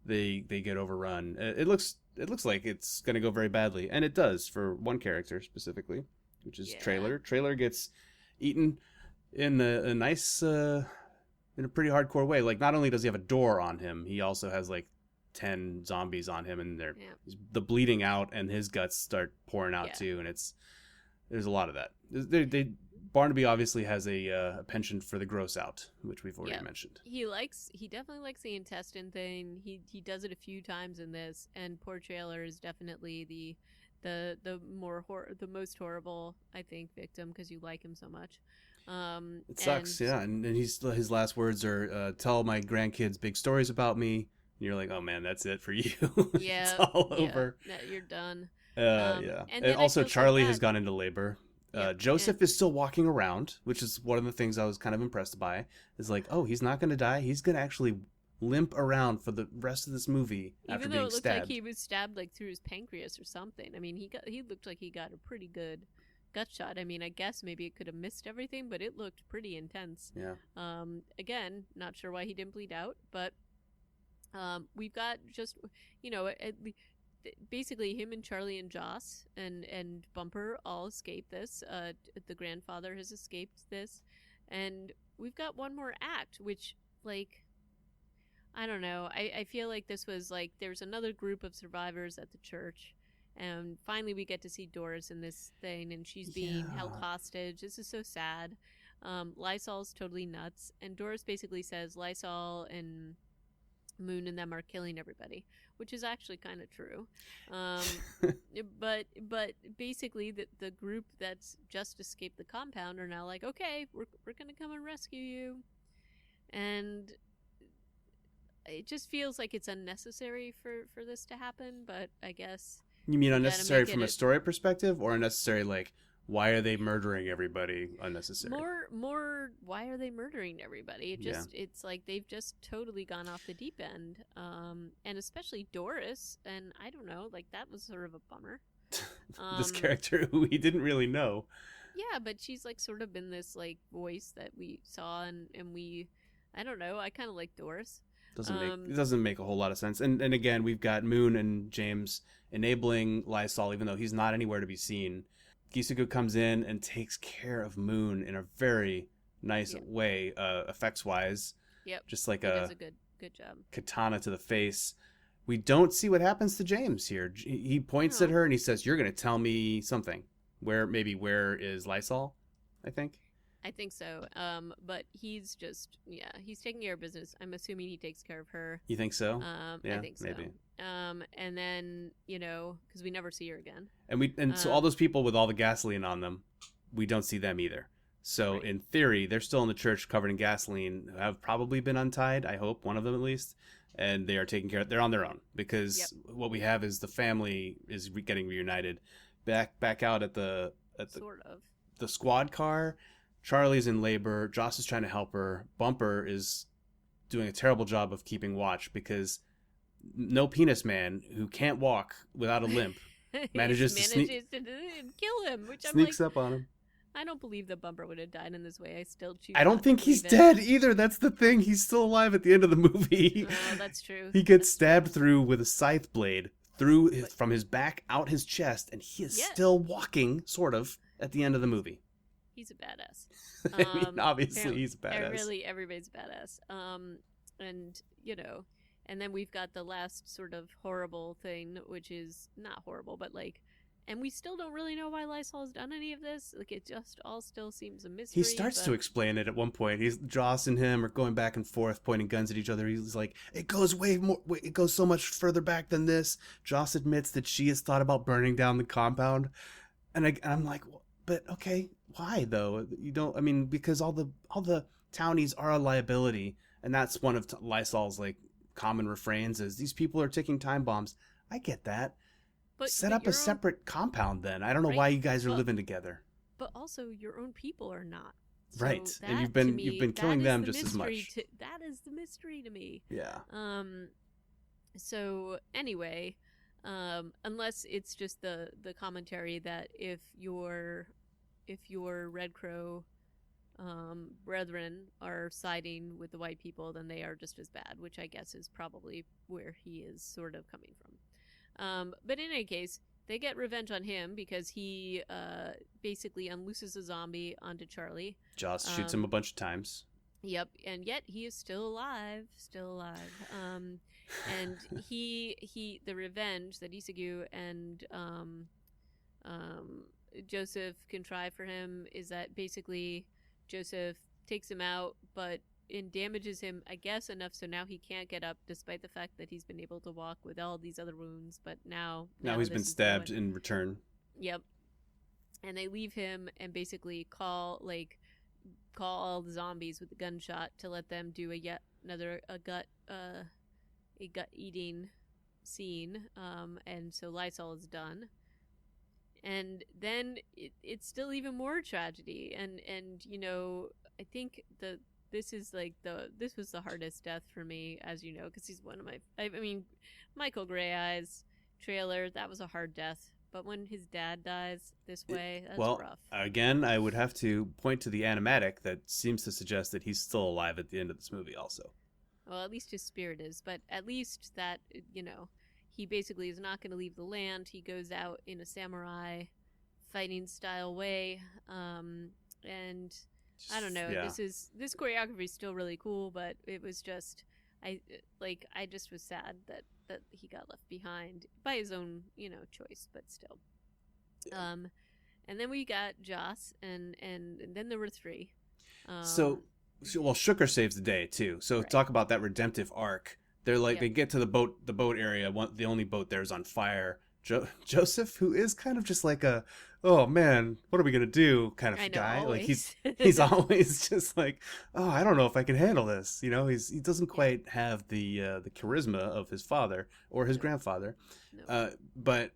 S1: they get overrun. It looks like it's gonna go very badly, and it does for one character specifically, which is Trailer. Trailer gets eaten in a nice, in a pretty hardcore way. Like, not only does he have a door on him, he also has like 10 zombies on him, and the bleeding out, and his guts start pouring out too, and there's a lot of that. Barnaby obviously has a penchant for the gross out, which we've already mentioned. He
S2: definitely likes the intestine thing. He does it a few times in this, and poor Trailer is definitely the most horrible, I think, victim, because you like him so much.
S1: It sucks, and his last words are, "Tell my grandkids big stories about me." And you're like, oh man, that's it for you.
S2: Yeah,
S1: it's all over.
S2: You're done.
S1: And also Charlie has gone into labor. Joseph is still walking around, which is one of the things I was kind of impressed by. Is like, oh, he's not going to die. He's going to actually limp around for the rest of this movie after being stabbed. Even though it looked
S2: like he was stabbed like through his pancreas or something. I mean, he looked like he got a pretty good gut shot. I mean, I guess maybe it could have missed everything, but it looked pretty intense.
S1: Yeah.
S2: Again, not sure why he didn't bleed out, but we've got just, basically him and Charlie and Joss and Bumper all escaped this. The grandfather has escaped this, and we've got one more act, which, like, I don't know. I feel like this was like there's another group of survivors at the church, and finally we get to see Doris in this thing, and she's being held hostage. This is so sad. Lysol's totally nuts, and Doris basically says Lysol and Moon and them are killing everybody, which is actually kind of true. But basically the group that's just escaped the compound are now like, okay, we're gonna come and rescue you, and it just feels like it's unnecessary for this to happen. But I guess
S1: you mean unnecessary from a story perspective, or unnecessary like, why are they murdering everybody? Unnecessary.
S2: More. Why are they murdering everybody? It's like they've just totally gone off the deep end. And especially Doris. And I don't know, like that was sort of a bummer.
S1: This character who we didn't really know.
S2: Yeah, but she's like sort of been this like voice that we saw, and we, I don't know. I kind of like Doris.
S1: It doesn't make a whole lot of sense. And again, we've got Moon and James enabling Lysol, even though he's not anywhere to be seen. Gisuke comes in and takes care of Moon in a very nice way, effects-wise.
S2: Yep.
S1: Just like
S2: does a good job.
S1: Katana to the face. We don't see what happens to James here. He points at her and he says, "You're going to tell me something." Where is Lysol? I think
S2: so. But he's just, he's taking care of business. I'm assuming he takes care of her.
S1: You think so?
S2: I think so. Maybe. And then, because we never see her again.
S1: And so all those people with all the gasoline on them, we don't see them either. So in theory, they're still in the church covered in gasoline, have probably been untied. I hope one of them at least. and they are taking care of. They're on their own
S2: Yep.
S1: because what we have is the family is getting reunited. Back out at
S2: Sort of.
S1: the squad car. Charlie's in labor. Joss is trying to help her. Bumper is doing a terrible job of keeping watch because no penis man who can't walk without a limp manages to
S2: kill him, which I'm like,
S1: sneaks up on him.
S2: I don't believe that Bumper would have died in this way. I still choose.
S1: I don't
S2: not
S1: think
S2: to
S1: he's
S2: believe it.
S1: dead either. That's the thing. He's still alive at the end of the movie.
S2: Oh, that's true.
S1: He gets stabbed through with a scythe blade from his back out his chest, and he is still walking, sort of, at the end of the movie.
S2: He's a badass.
S1: I mean, obviously he's a badass.
S2: Really, everybody's a badass. And and then we've got the last sort of horrible thing, which is not horrible, but like, and we still don't really know why Lysol has done any of this. Like, it just all still seems a mystery.
S1: He starts to explain it at one point. Joss and him are going back and forth, pointing guns at each other. He's like, "It goes it goes so much further back than this." Joss admits that she has thought about burning down the compound, and I'm like, "But okay, why though? You don't. I mean, because all the townies are a liability, and that's one of Lysol's like common refrains: is these people are ticking time bombs. I get that." But set up a separate compound then. I don't know why you guys are living together.
S2: But also, your own people are not. So
S1: right, and you've been killing them just as much.
S2: That is the mystery to me.
S1: Yeah.
S2: So anyway, unless it's just the commentary that if your Red Crow brethren are siding with the white people, then they are just as bad, which I guess is probably where he is sort of coming from. But in any case, they get revenge on him because he basically unlooses a zombie onto Charlie.
S1: Joss shoots him a bunch of times.
S2: Yep, and yet he is still alive. And the revenge that Isagu and Joseph contrive for him is that basically Joseph takes him out, but damages him, I guess, enough so now he can't get up, despite the fact that he's been able to walk with all these other wounds. But now
S1: he's been stabbed in return.
S2: Yep. And they leave him and basically call all the zombies with the gunshot to let them do a gut eating scene. And so Lysol is done. And then it's still even more tragedy. And I think this was the hardest death for me, as you know, because he's one of my. I mean, Michael Grey Eyes trailer, that was a hard death. But when his dad dies this way, that's rough.
S1: Again, I would have to point to the animatic that seems to suggest that he's still alive at the end of this movie. Also,
S2: well, at least his spirit is. But at least that he basically is not going to leave the land. He goes out in a samurai fighting style way, and. I don't know. Yeah. This choreography is still really cool, but it was just I just was sad that he got left behind by his own choice, but still. Yeah. And then we got Joss, and then there were three.
S1: So Shooker saves the day too. So right. Talk about that redemptive arc. They're like they get to the boat area. The only boat there is on fire. Joseph, who is kind of just like a, oh man, what are we gonna do kind of guy.
S2: Always.
S1: Like he's always just like, oh, I don't know if I can handle this. He doesn't quite have the charisma of his father or his grandfather. No. But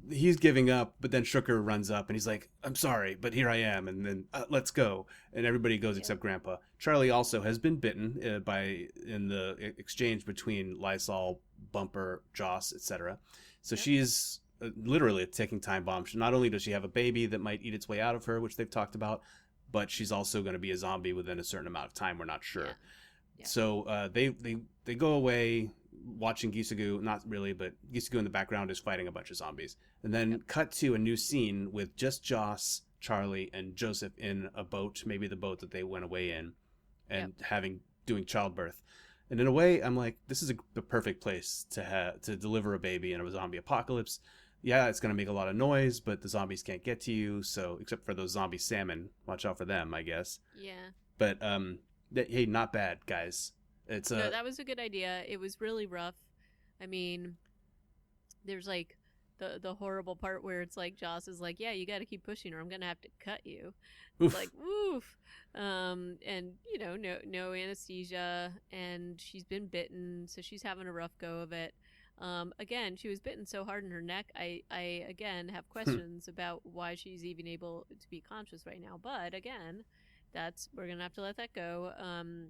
S1: he's giving up. But then Shooker runs up and he's like, I'm sorry, but here I am. And then let's go. And everybody goes except Grandpa. Charlie also has been bitten in the exchange between Lysol, Bumper, Joss, etc. So she's literally a ticking time bomb. Not only does she have a baby that might eat its way out of her, which they've talked about, but she's also going to be a zombie within a certain amount of time. We're not sure. Yeah. So they go away watching Gisagu. Not really, but Gisagu in the background is fighting a bunch of zombies. And then cut to a new scene with just Joss, Charlie, and Joseph in a boat, maybe the boat that they went away in, and doing childbirth. And in a way, I'm like, this is the perfect place to deliver a baby in a zombie apocalypse. Yeah, it's going to make a lot of noise, but the zombies can't get to you. So, except for those zombie salmon, watch out for them, I guess.
S2: Yeah.
S1: But hey, not bad, guys.
S2: No, that was a good idea. It was really rough. I mean, there's the horrible part where it's like Joss is like, yeah, you got to keep pushing or I'm gonna have to cut you. It's
S1: Oof.
S2: like woof. And you know, no anesthesia, and she's been bitten, so she's having a rough go of it. Again, she was bitten so hard in her neck. I again have questions about why she's even able to be conscious right now. But again, that's we're gonna have to let that go.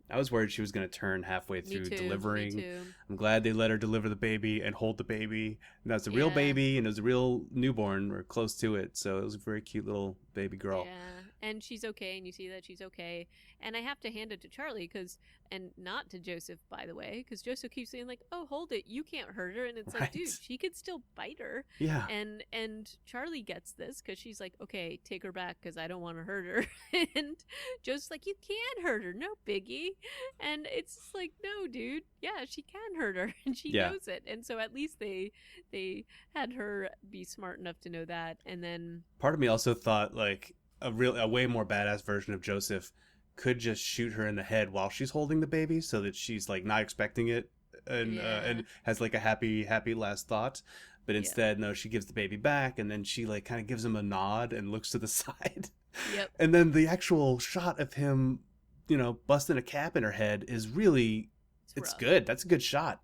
S1: I was worried she was going to turn halfway
S2: Me
S1: through
S2: too. Me
S1: delivering.
S2: too.
S1: I'm glad they let her deliver the baby and hold the baby. And that was a real
S2: Yeah.
S1: baby, and it was a real newborn or close to it. So it was a very cute little baby girl.
S2: Yeah, and she's okay, and you see that she's okay. And I have to hand it to Charlie and not to Joseph, by the way, because Joseph keeps saying like, "Oh, hold it, you can't hurt her," and it's like, dude,
S1: Right.
S2: she could still bite her.
S1: Yeah.
S2: And Charlie gets this because she's like, "Okay, take her back because I don't want to hurt her," and Joseph's like, "You can hurt her, no biggie," and it's just like, "No, dude, yeah, she can hurt her, and she
S1: Yeah.
S2: knows it." And so at least they had her be smart enough to know that, and then
S1: Part of me also thought like a way more badass version of Joseph could just shoot her in the head while she's holding the baby, so that she's like not expecting it, and
S2: yeah,
S1: has like a happy last thought. But
S2: yeah,
S1: instead, no, she gives the baby back, and then she like kind of gives him a nod and looks to the side,
S2: yep.
S1: and then the actual shot of him, busting a cap in her head is really,
S2: It's
S1: it's
S2: rough.
S1: good. That's a good shot.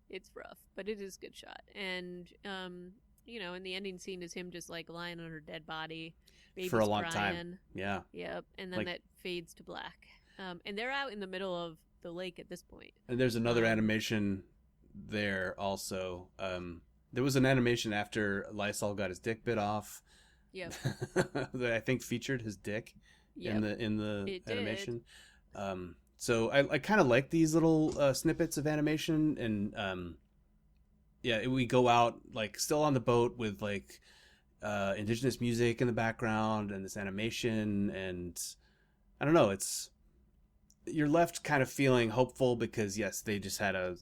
S2: It's rough, but it is a good shot. And and the ending scene is him just like lying on her dead body,
S1: For a
S2: baby's
S1: long
S2: crying.
S1: time. Yeah.
S2: Yep, and then
S1: Like,
S2: that fades to black. And they're out in the middle of the lake at this point.
S1: and there's another
S2: Um,
S1: animation there also. There was an animation after Lysol got his dick bit off
S2: yep,
S1: that I think featured his dick
S2: yep,
S1: in the
S2: it did.
S1: animation. So I kind of like these little snippets of animation, and yeah, we go out like still on the boat with like indigenous music in the background and this animation, and I don't know, it's you're left kind of feeling hopeful because yes, they just had a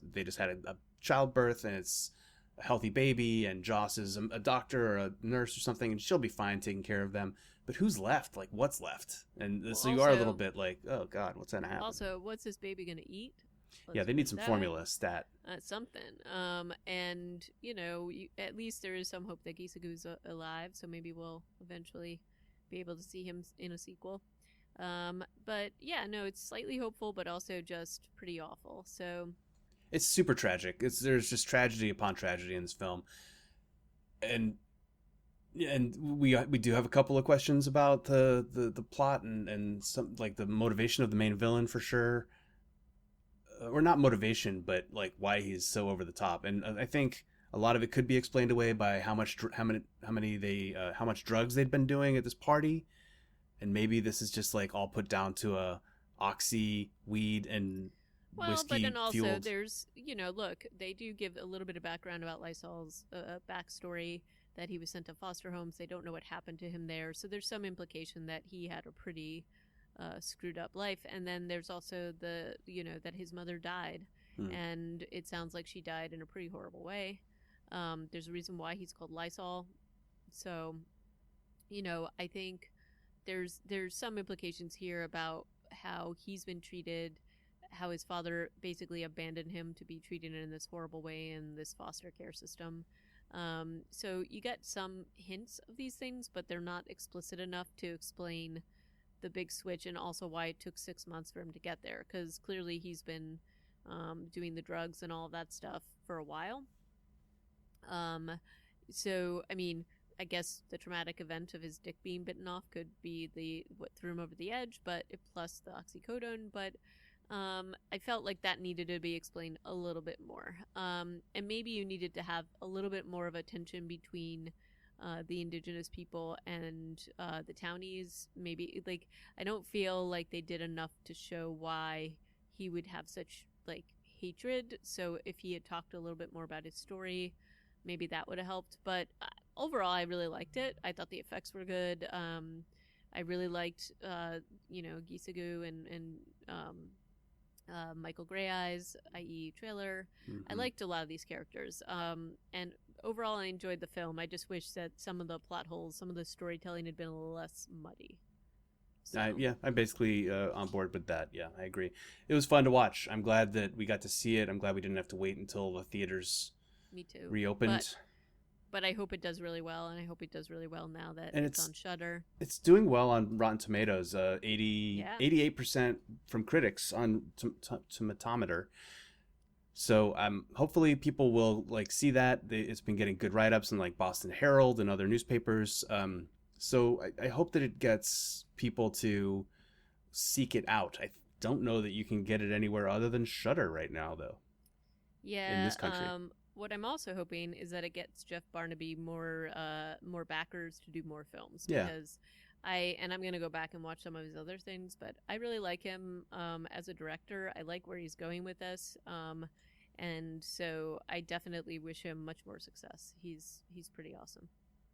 S1: childbirth, and it's a healthy baby, and Joss is a doctor or a nurse or something, and she'll be fine taking care of them. But who's left? Like, what's left? And
S2: Well,
S1: so you are a little bit like, oh God, what's gonna happen?
S2: also, what's this baby gonna eat?
S1: Yeah,
S2: Let's
S1: they need
S2: hope
S1: some
S2: that.
S1: formula stat.
S2: Something. And at least there is some hope that Gisagu's alive, so maybe we'll eventually be able to see him in a sequel. But yeah, no, it's slightly hopeful, but also just pretty awful. So
S1: It's super tragic. There's just tragedy upon tragedy in this film, and we do have a couple of questions about the plot and some like the motivation of the main villain for sure, or not motivation, but like why he's so over the top. And I think a lot of it could be explained away by how much how much drugs they'd been doing at this party, and maybe this is just like all put down to a oxy weed and
S2: well, but
S1: whiskey
S2: then also
S1: fueled.
S2: there's look, they do give a little bit of background about Lysol's backstory that he was sent to foster homes. They don't know what happened to him there, so there's some implication that he had a pretty screwed up life. And then there's also that his mother died,
S1: Hmm.
S2: and it sounds like she died in a pretty horrible way. There's a reason why he's called Lysol. So, I think there's some implications here about how he's been treated, how his father basically abandoned him to be treated in this horrible way in this foster care system. So you get some hints of these things, but they're not explicit enough to explain the big switch, and also why it took 6 months for him to get there, because clearly he's been doing the drugs and all of that stuff for a while. So I mean, I guess the traumatic event of his dick being bitten off could be what threw him over the edge, but plus the oxycodone. But I felt like that needed to be explained a little bit more, and maybe you needed to have a little bit more of a tension between the indigenous people and the townies. Maybe like I don't feel like they did enough to show why he would have such like hatred. So if he had talked a little bit more about his story, maybe that would have helped. But overall, I really liked it. I thought the effects were good. I really liked Gisagu and Michael Grey Eyes, i.e. Trailer.
S1: Mm-hmm.
S2: I liked a lot of these characters. And overall, I enjoyed the film. I just wish that some of the plot holes, some of the storytelling had been a little less muddy. So.
S1: I'm basically on board with that. Yeah, I agree. It was fun to watch. I'm glad that we got to see it. I'm glad we didn't have to wait until the theaters
S2: Me too.
S1: reopened.
S2: but I hope it does really well, and I hope it does really well now that
S1: And
S2: it's on Shudder.
S1: it's doing well on Rotten Tomatoes.
S2: Yeah.
S1: 88% from critics on Tomatometer. So hopefully people will like see that. It's been getting good write-ups in like Boston Herald and other newspapers. So I hope that it gets people to seek it out. I don't know that you can get it anywhere other than Shudder right now, though. In
S2: Yeah.
S1: this country.
S2: What I'm also hoping is that it gets Jeff Barnaby more backers to do more films,
S1: Yeah.
S2: because I'm gonna go back and watch some of his other things, but I really like him as a director. I like where he's going with this, and so I definitely wish him much more success. He's pretty awesome.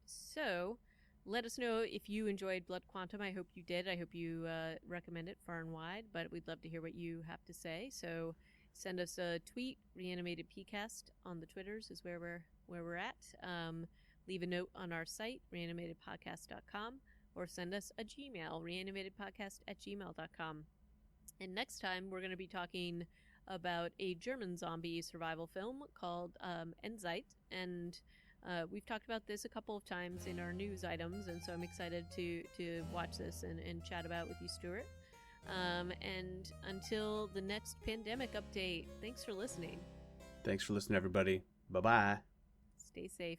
S2: So let us know if you enjoyed Blood Quantum. I hope you did. I hope you recommend it far and wide, but we'd love to hear what you have to say. So send us a tweet. Reanimated PCast on the Twitters is where we're at. Leave a note on our site, reanimatedpodcast.com, or send us a Gmail, reanimatedpodcast@gmail.com. And next time we're going to be talking about a German zombie survival film called Endzeit, and we've talked about this a couple of times in our news items, and so I'm excited to watch this and chat about with you, Stuart. And until the next pandemic update, thanks for listening.
S1: Thanks for listening, everybody. Bye-bye.
S2: Stay safe.